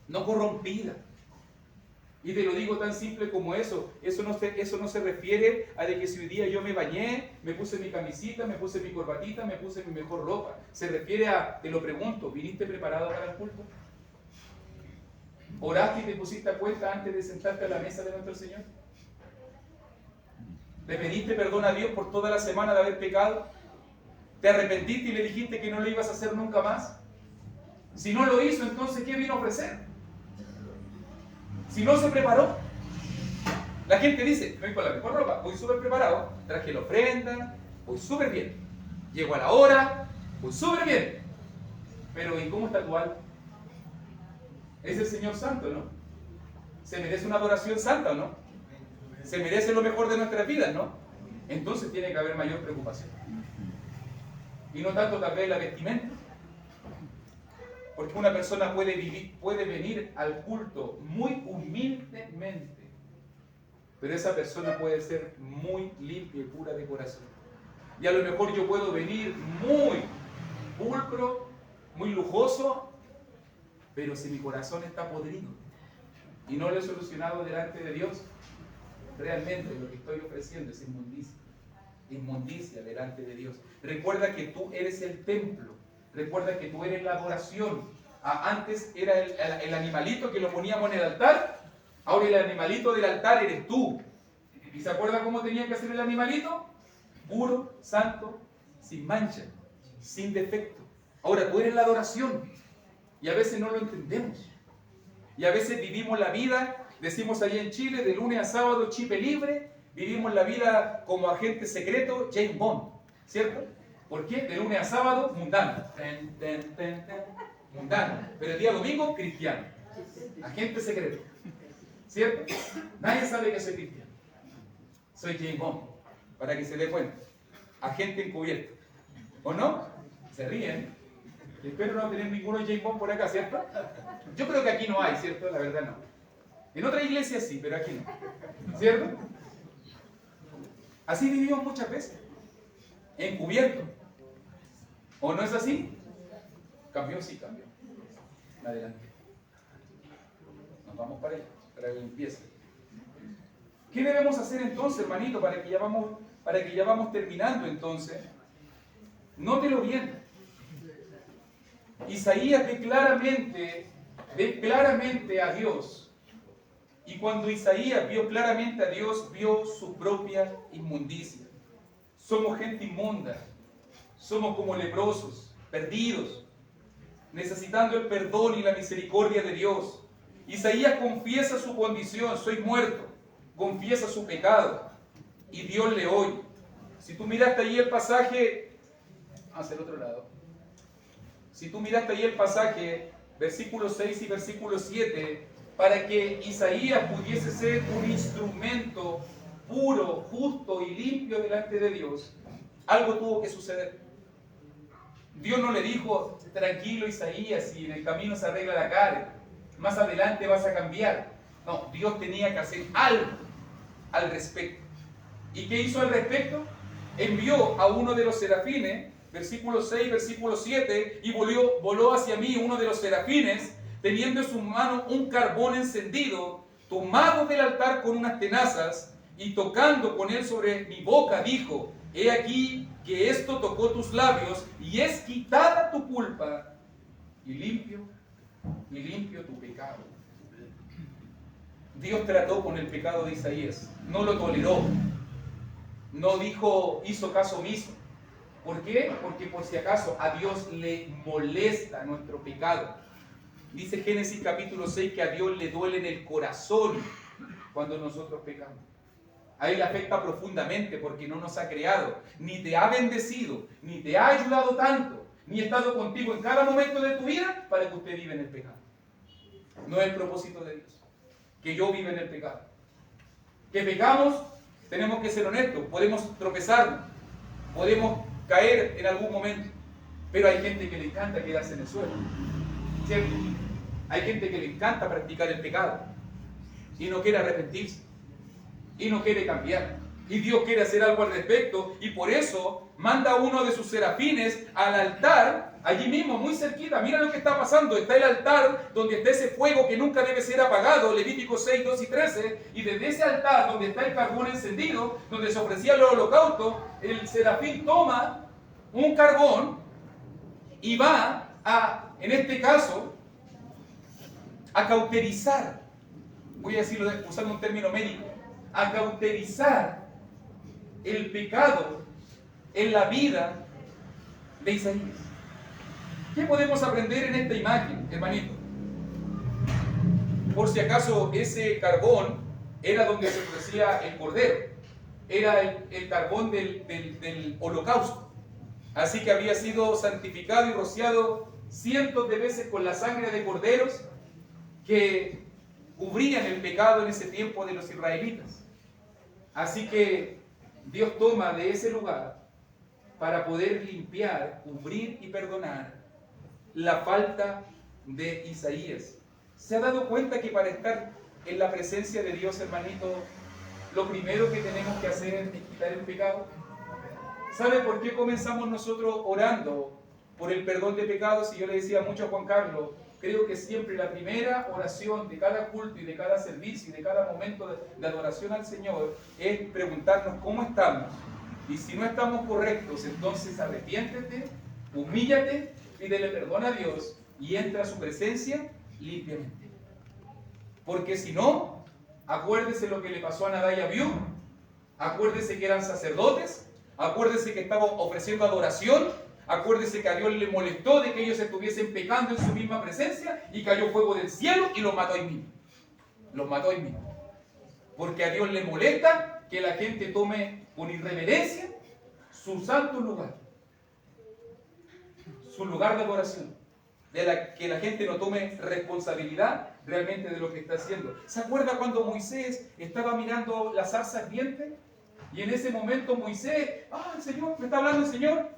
no corrompida. Y te lo digo tan simple como eso. Eso no se refiere a de que si hoy día yo me bañé, me puse mi camisita, me puse mi corbatita, me puse mi mejor ropa. Se refiere a, te lo pregunto, ¿viniste preparado para el culto? ¿Oraste y te pusiste a cuenta antes de sentarte a la mesa de nuestro Señor? ¿Le pediste perdón a Dios por toda la semana de haber pecado? ¿Te arrepentiste y le dijiste que no lo ibas a hacer nunca más? Si no lo hizo, entonces ¿qué vino a ofrecer? Si no se preparó. La gente dice, me voy con la mejor ropa, voy súper preparado, traje la ofrenda, voy súper bien. Llego a la hora, voy súper bien. Pero ¿y cómo está tu alma? Es el Señor Santo, ¿no? Se merece una adoración santa, ¿no? Se merece lo mejor de nuestras vidas, ¿no? Entonces tiene que haber mayor preocupación. Y no tanto tal vez la vestimenta. Porque una persona puede venir al culto muy humildemente, pero esa persona puede ser muy limpia y pura de corazón. Y a lo mejor yo puedo venir muy pulcro, muy lujoso, pero si mi corazón está podrido y no lo he solucionado delante de Dios, realmente lo que estoy ofreciendo es inmundicia. Inmundicia delante de Dios. Recuerda que tú eres el templo. Recuerda que tú eres la adoración. Antes era el animalito que lo poníamos en el altar. Ahora el animalito del altar eres tú. ¿Y se acuerda cómo tenía que ser el animalito? Puro, santo, sin mancha, sin defecto. Ahora tú eres la adoración. Y a veces no lo entendemos. Y a veces vivimos la vida, decimos allá en Chile, de lunes a sábado, chipe libre. Vivimos la vida como agente secreto, James Bond, ¿cierto? ¿Por qué? De lunes a sábado, mundano. Mundano. Pero el día domingo, cristiano. Agente secreto. ¿Cierto? Nadie sabe que soy cristiano. Soy James Bond, para que se dé cuenta. Agente encubierto. ¿O no? Se ríen. Y espero no tener ninguno James Bond por acá, ¿cierto? Yo creo que aquí no hay, ¿cierto? La verdad no. En otra iglesia sí, pero aquí no. ¿Cierto? Así vivimos muchas veces. Encubierto. ¿O no es así? ¿Cambió? Sí, cambió. Adelante. Nos vamos para allá, para que empiece. ¿Qué debemos hacer entonces, hermanito, para que ya vamos terminando entonces? Nótelo bien. Isaías ve claramente a Dios. Y cuando Isaías vio claramente a Dios, vio su propia inmundicia. Somos gente inmunda. Somos como leprosos, perdidos, necesitando el perdón y la misericordia de Dios. Isaías confiesa su condición, soy muerto. Confiesa su pecado. Y Dios le oye. Si tú miraste ahí el pasaje, hacia el otro lado. Si tú miraste ahí el pasaje, versículo 6 y versículo 7, para que Isaías pudiese ser un instrumento puro, justo y limpio delante de Dios, algo tuvo que suceder. Dios no le dijo, tranquilo Isaías, y en el camino se arregla la cara, más adelante vas a cambiar. No, Dios tenía que hacer algo al respecto. ¿Y qué hizo al respecto? Envió a uno de los serafines, versículo 6, versículo 7, y voló hacia mí uno de los serafines, teniendo en sus manos un carbón encendido, tomado del altar con unas tenazas, y tocando con él sobre mi boca, dijo, he aquí que esto tocó tus labios, y es quitada tu culpa, y limpio tu pecado. Dios trató con el pecado de Isaías, no lo toleró, no hizo caso omiso. ¿Por qué? Porque por si acaso a Dios le molesta nuestro pecado. Dice Génesis capítulo 6 que a Dios le duele en el corazón cuando nosotros pecamos. A Él le afecta profundamente porque no nos ha creado, ni te ha bendecido, ni te ha ayudado tanto, ni ha estado contigo en cada momento de tu vida para que usted viva en el pecado. No es el propósito de Dios, que yo viva en el pecado. Que pecamos, tenemos que ser honestos, podemos tropezarnos, podemos caer en algún momento, pero hay gente que le encanta quedarse en el suelo, ¿cierto? Hay gente que le encanta practicar el pecado y no quiere arrepentirse y no quiere cambiar. Y Dios quiere hacer algo al respecto, y por eso manda a uno de sus serafines al altar, allí mismo, muy cerquita. Mira lo que está pasando. Está el altar donde está ese fuego que nunca debe ser apagado, Levítico 6, 2 y 13, y desde ese altar donde está el carbón encendido, donde se ofrecía el holocausto, el serafín toma un carbón y va a, en este caso, a cauterizar, voy a decirlo usando un término médico, a cauterizar el pecado en la vida de Isaías. ¿Qué podemos aprender en esta imagen, hermanito? Por si acaso, ese carbón era donde se ofrecía el cordero, era el carbón del holocausto. Así que había sido santificado y rociado cientos de veces con la sangre de corderos que cubrían el pecado en ese tiempo de los israelitas. Así que Dios toma de ese lugar para poder limpiar, cubrir y perdonar la falta de Isaías. ¿Se ha dado cuenta que para estar en la presencia de Dios, hermanito, lo primero que tenemos que hacer es quitar el pecado? ¿Sabe por qué comenzamos nosotros orando por el perdón de pecados? Y yo le decía mucho a Juan Carlos, creo que siempre la primera oración de cada culto y de cada servicio y de cada momento de adoración al Señor es preguntarnos cómo estamos. Y si no estamos correctos, entonces arrepiéntete, humíllate, pídele perdón a Dios y entra a su presencia limpiamente. Porque si no, acuérdese lo que le pasó a Nadab y Abiú, acuérdese que eran sacerdotes, acuérdese que estaban ofreciendo adoración, acuérdese que a Dios le molestó de que ellos estuviesen pecando en su misma presencia y cayó fuego del cielo y los mató ahí mismo. Los mató ahí mismo. Porque a Dios le molesta que la gente tome con irreverencia su santo lugar, su lugar de adoración, que la gente no tome responsabilidad realmente de lo que está haciendo. ¿Se acuerda cuando Moisés estaba mirando la zarza ardiente? Y en ese momento Moisés, el Señor, me está hablando el Señor.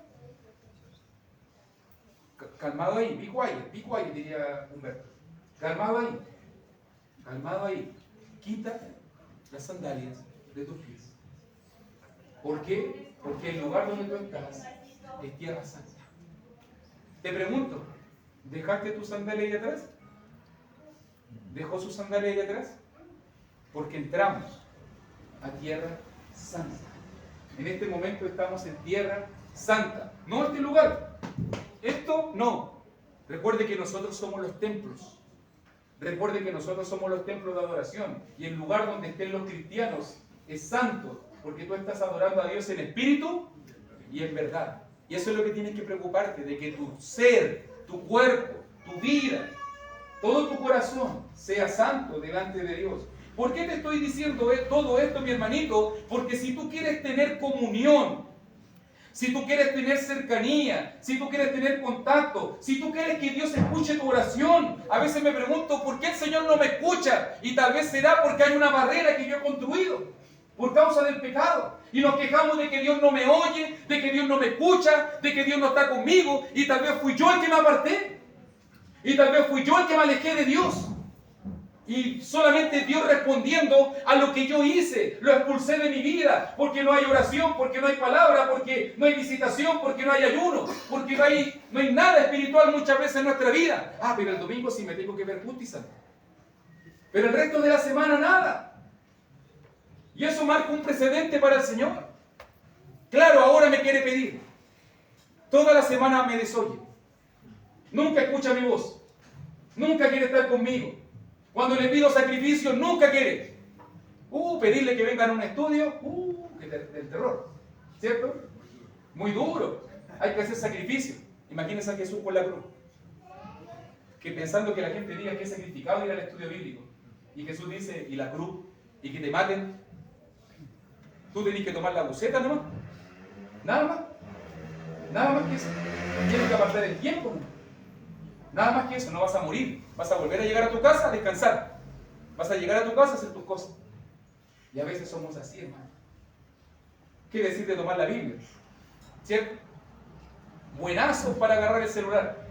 Calmado ahí, be quiet, diría Humberto. Calmado ahí. Quita las sandalias de tus pies. ¿Por qué? Porque el lugar donde tú estás es tierra santa. Te pregunto, ¿dejaste tu sandalia ahí atrás? ¿Dejó su sandalia ahí atrás? Porque entramos a tierra santa. En este momento estamos en tierra santa. No este lugar. Esto no. Recuerde que nosotros somos los templos. Recuerde que nosotros somos los templos de adoración. Y el lugar donde estén los cristianos es santo. Porque tú estás adorando a Dios en espíritu y en verdad. Y eso es lo que tienes que preocuparte. De que tu ser, tu cuerpo, tu vida, todo tu corazón sea santo delante de Dios. ¿Por qué te estoy diciendo todo esto, mi hermanito? Porque si tú quieres tener comunión, si tú quieres tener cercanía, si tú quieres tener contacto, si tú quieres que Dios escuche tu oración, a veces me pregunto, ¿por qué el Señor no me escucha? Y tal vez será porque hay una barrera que yo he construido por causa del pecado. Y nos quejamos de que Dios no me oye, de que Dios no me escucha, de que Dios no está conmigo, y tal vez fui yo el que me aparté. Y tal vez fui yo el que me alejé de Dios. Y solamente Dios respondiendo a lo que yo hice, lo expulsé de mi vida, porque no hay oración, porque no hay palabra, porque no hay visitación, porque no hay ayuno, porque no hay nada espiritual muchas veces en nuestra vida. Pero el domingo sí me tengo que ver justicia. Pero el resto de la semana nada. Y eso marca un precedente para el Señor. Claro, ahora me quiere pedir. Toda la semana me desoye. Nunca escucha mi voz. Nunca quiere estar conmigo. Cuando le pido sacrificio, nunca quiere. Pedirle que venga a un estudio, que del terror. ¿Cierto? Muy duro. Hay que hacer sacrificio. Imagínense a Jesús por la cruz. Que pensando que la gente diga que es sacrificado ir al estudio bíblico. Y Jesús dice, y la cruz, y que te maten. Tú tenés que tomar la buceta nomás. Nada más. Nada más que eso. Tienes que apartar el tiempo, ¿no? Nada más que eso, no vas a morir. Vas a volver a llegar a tu casa a descansar. Vas a llegar a tu casa a hacer tus cosas. Y a veces somos así, hermano. ¿Qué decir de tomar la Biblia? ¿Cierto? Buenazos para agarrar el celular.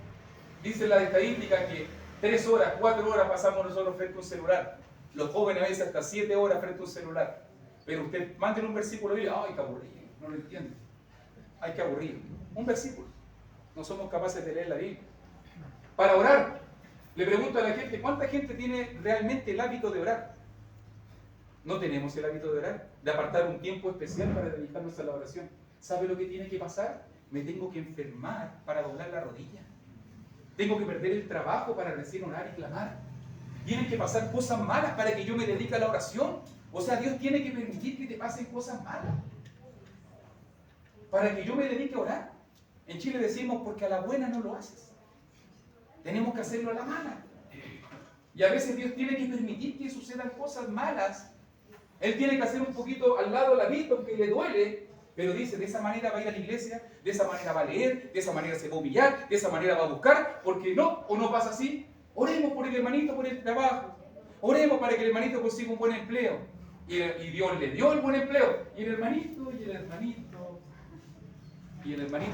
Dice la estadística que 3 horas, 4 horas pasamos nosotros frente a un celular. Los jóvenes a veces hasta 7 horas frente a un celular. Pero usted mándele un versículo y diga, ¡ay, qué aburrido! No lo entiendo. Hay que aburrir. Un versículo. No somos capaces de leer la Biblia. Para orar, le pregunto a la gente, ¿cuánta gente tiene realmente el hábito de orar? No tenemos el hábito de orar, de apartar un tiempo especial para dedicarnos a la oración. ¿Sabe lo que tiene que pasar? Me tengo que enfermar para doblar la rodilla. Tengo que perder el trabajo para recién orar y clamar. Tienen que pasar cosas malas para que yo me dedique a la oración. O sea, Dios tiene que permitir que te pasen cosas malas para que yo me dedique a orar. En Chile decimos, porque a la buena no lo haces. Tenemos que hacerlo a la mala. Y a veces Dios tiene que permitir que sucedan cosas malas. Él tiene que hacer un poquito al lado la vista, aunque le duele, pero dice, de esa manera va a ir a la iglesia, de esa manera va a leer, de esa manera se va a humillar, de esa manera va a buscar, porque no, o no pasa así. Oremos por el hermanito, por el trabajo. Oremos para que el hermanito consiga un buen empleo. Y Dios le dio el buen empleo. Y el hermanito,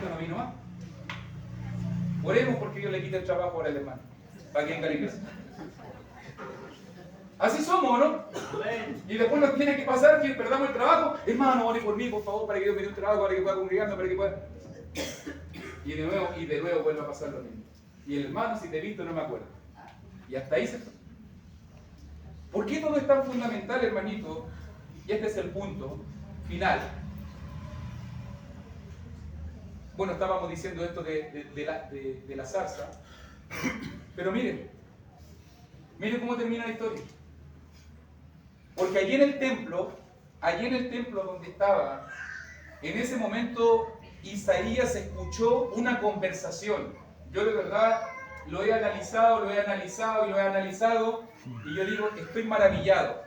no vino más. Oremos porque Dios le quita el trabajo ahora al hermano, para que venga a la iglesia. Así somos, ¿no? Y después nos tiene que pasar que perdamos el trabajo. Hermano, ore por mí, por favor, para que Dios me dé un trabajo, para que pueda congregarme, para que pueda... Y de nuevo vuelve a pasar lo mismo. Y el hermano, si te he visto, no me acuerdo. Y hasta ahí se fue. ¿Por qué todo es tan fundamental, hermanito? Y este es el punto final. Bueno, estábamos diciendo esto de la zarza. Pero miren cómo termina la historia. Porque allí en el templo donde estaba, en ese momento Isaías escuchó una conversación. Yo de verdad lo he analizado, y yo digo, estoy maravillado.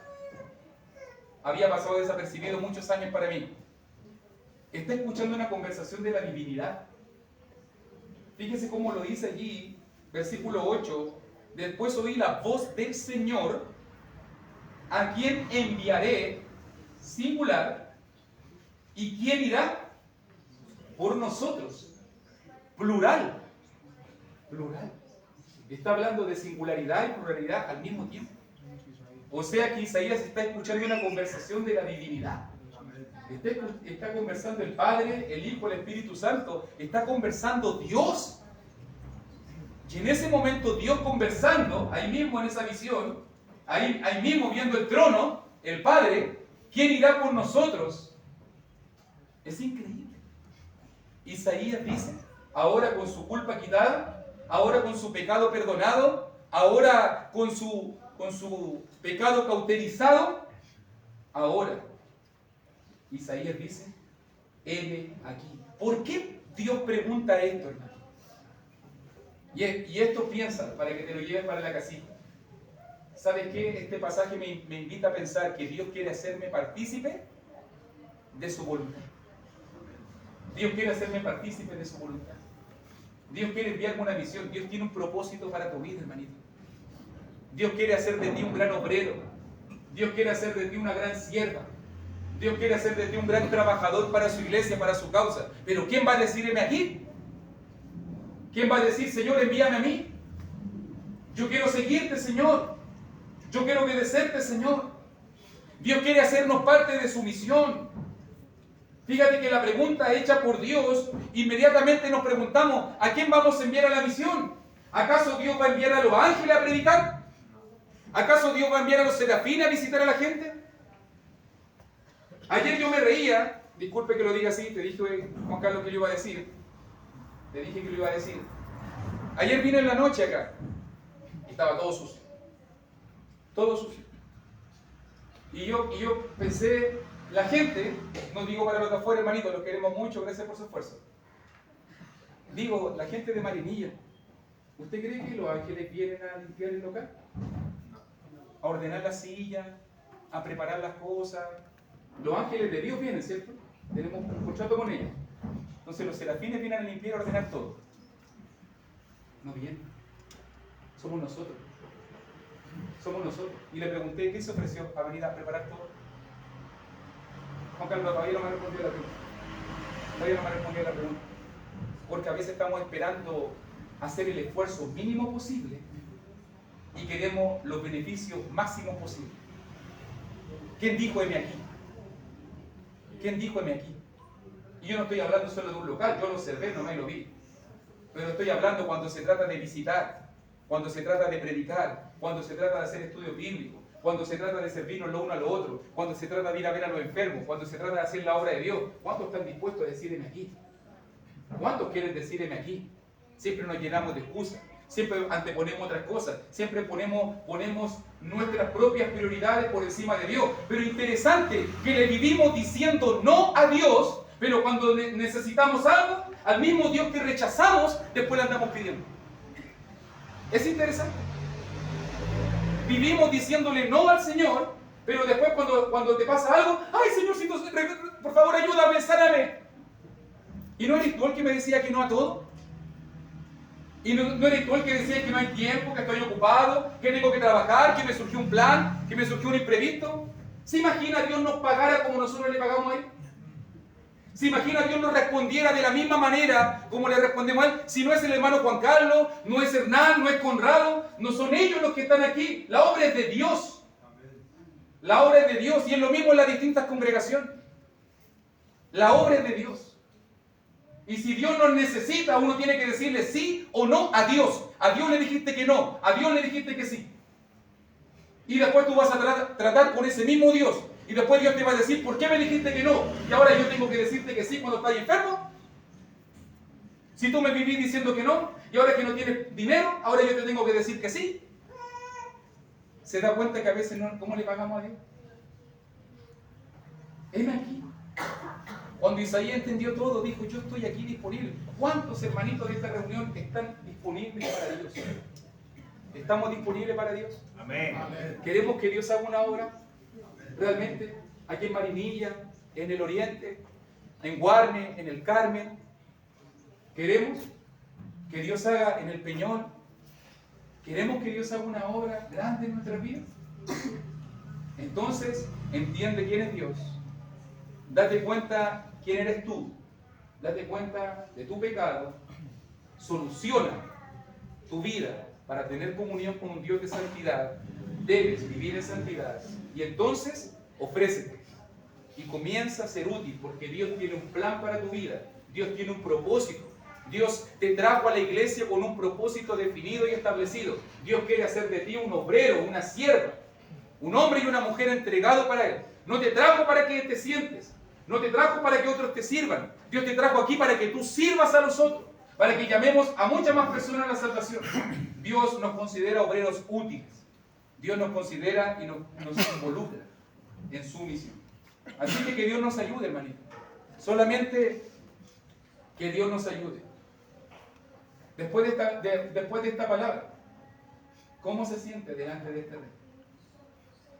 Había pasado desapercibido muchos años para mí. Está escuchando una conversación de la divinidad. Fíjese cómo lo dice allí, versículo 8. Después oí la voz del Señor, a quien enviaré, singular, y quién irá por nosotros, plural. Está hablando de singularidad y pluralidad al mismo tiempo. O sea que Isaías está escuchando una conversación de la divinidad. Está conversando el Padre, el Hijo, el Espíritu Santo. Está conversando Dios. Y en ese momento Dios conversando, ahí mismo en esa visión, ahí mismo viendo el trono, el Padre, ¿quién irá por nosotros? Es increíble. Isaías dice, ahora con su culpa quitada, ahora con su pecado perdonado, ahora con su pecado cauterizado, ahora Isaías dice, heme aquí. ¿Por qué Dios pregunta esto, hermano? Y esto piensa, para que te lo lleves para la casita. ¿Sabes qué? Este pasaje me invita a pensar que Dios quiere hacerme partícipe de su voluntad. Dios quiere hacerme partícipe de su voluntad. Dios quiere enviarme una misión. Dios tiene un propósito para tu vida, hermanito. Dios quiere hacer de ti un gran obrero. Dios quiere hacer de ti una gran sierva. Dios quiere hacer de ti un gran trabajador para su iglesia, para su causa. Pero ¿quién va a decirme aquí? ¿Quién va a decir, Señor, envíame a mí? Yo quiero seguirte, Señor. Yo quiero obedecerte, Señor. Dios quiere hacernos parte de su misión. Fíjate que la pregunta hecha por Dios, inmediatamente nos preguntamos, ¿a quién vamos a enviar a la misión? ¿Acaso Dios va a enviar a los ángeles a predicar? ¿Acaso Dios va a enviar a los serafines a visitar a la gente? Ayer yo me reía, disculpe que lo diga así, te dije, Juan Carlos, que lo iba a decir. Te dije que lo iba a decir. Ayer vine en la noche acá y estaba todo sucio. Todo sucio. Y yo pensé, la gente, no digo para los de afuera, hermanito, los queremos mucho, gracias por su esfuerzo. Digo, la gente de Marinilla, ¿usted cree que los ángeles vienen a limpiar el local? A ordenar la silla, a preparar las cosas. Los ángeles de Dios vienen, ¿cierto? Tenemos un contrato con ellos. Entonces los serafines vienen a limpiar y a ordenar todo. No vienen. Somos nosotros. Somos nosotros. Y le pregunté, ¿qué se ofreció a venir a preparar todo? Juan Carlos, todavía no me respondió la pregunta. Porque a veces estamos esperando hacer el esfuerzo mínimo posible y queremos los beneficios máximos posibles. ¿Quién dijo heme aquí? ¿Quién dijo heme aquí? Y yo no estoy hablando solo de un local, yo lo observé, no me lo vi. Pero estoy hablando cuando se trata de visitar, cuando se trata de predicar, cuando se trata de hacer estudios bíblicos, cuando se trata de servirnos lo uno a lo otro, cuando se trata de ir a ver a los enfermos, cuando se trata de hacer la obra de Dios. ¿Cuántos están dispuestos a decir heme aquí? ¿Cuántos quieren decir heme aquí? Siempre nos llenamos de excusas, siempre anteponemos otras cosas, siempre ponemos nuestras propias prioridades por encima de Dios. Pero interesante que le vivimos diciendo no a Dios, pero cuando necesitamos algo, al mismo Dios que rechazamos, después le andamos pidiendo. Es interesante. Vivimos diciéndole no al Señor, pero después cuando te pasa algo, ay Señorcito, por favor ayúdame, sáname. ¿Y no eres tú el que me decía que no a todo? ¿Y no eres tú el que decía que no hay tiempo, que estoy ocupado, que tengo que trabajar, que me surgió un plan, que me surgió un imprevisto? ¿Se imagina Dios nos pagara como nosotros le pagamos a Él? ¿Se imagina Dios nos respondiera de la misma manera como le respondemos a Él? Si no es el hermano Juan Carlos, no es Hernán, no es Conrado, no son ellos los que están aquí. La obra es de Dios. La obra es de Dios y es lo mismo en las distintas congregaciones. La obra es de Dios. Y si Dios nos necesita, uno tiene que decirle sí o no a Dios. A Dios le dijiste que no, a Dios le dijiste que sí. Y después tú vas a tratar con ese mismo Dios. Y después Dios te va a decir, ¿por qué me dijiste que no? Y ahora yo tengo que decirte que sí cuando estás enfermo. Si tú me vivís diciendo que no, y ahora que no tienes dinero, ahora yo te tengo que decir que sí. ¿Se da cuenta que a veces no, cómo le pagamos a Dios? Heme aquí. Cuando Isaías entendió todo, dijo, yo estoy aquí disponible. ¿Cuántos hermanitos de esta reunión están disponibles para Dios? ¿Estamos disponibles para Dios? Amén. ¿Queremos que Dios haga una obra? Realmente, aquí en Marinilla, en el Oriente, en Guarne, en el Carmen. ¿Queremos que Dios haga en el Peñón? ¿Queremos que Dios haga una obra grande en nuestras vidas? Entonces, entiende quién es Dios. Date cuenta quién eres tú. Date cuenta de tu pecado. Soluciona tu vida para tener comunión con un Dios de santidad. Debes vivir en santidad. Y entonces, ofrécete. Y comienza a ser útil, porque Dios tiene un plan para tu vida. Dios tiene un propósito. Dios te trajo a la iglesia con un propósito definido y establecido. Dios quiere hacer de ti un obrero, una sierva, un hombre y una mujer entregado para Él. No te trajo para que te sientes. No te trajo para que otros te sirvan. Dios te trajo aquí para que tú sirvas a los otros. Para que llamemos a muchas más personas a la salvación. Dios nos considera obreros útiles. Dios nos considera y nos involucra en su misión. Así que Dios nos ayude, hermanito. Solamente que Dios nos ayude. Después de esta palabra, ¿cómo se siente delante de este rey?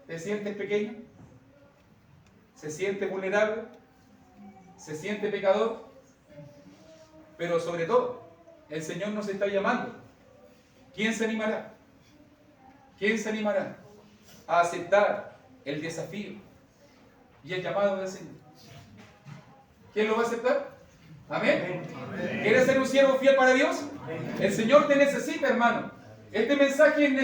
¿Te sientes pequeño? ¿Se siente vulnerable? ¿Se siente pecador? Pero sobre todo, el Señor nos está llamando. ¿Quién se animará? ¿Quién se animará a aceptar el desafío y el llamado del Señor? ¿Quién lo va a aceptar? ¿Amén? ¿Quieres ser un siervo fiel para Dios? El Señor te necesita, hermano. Este mensaje es necesario.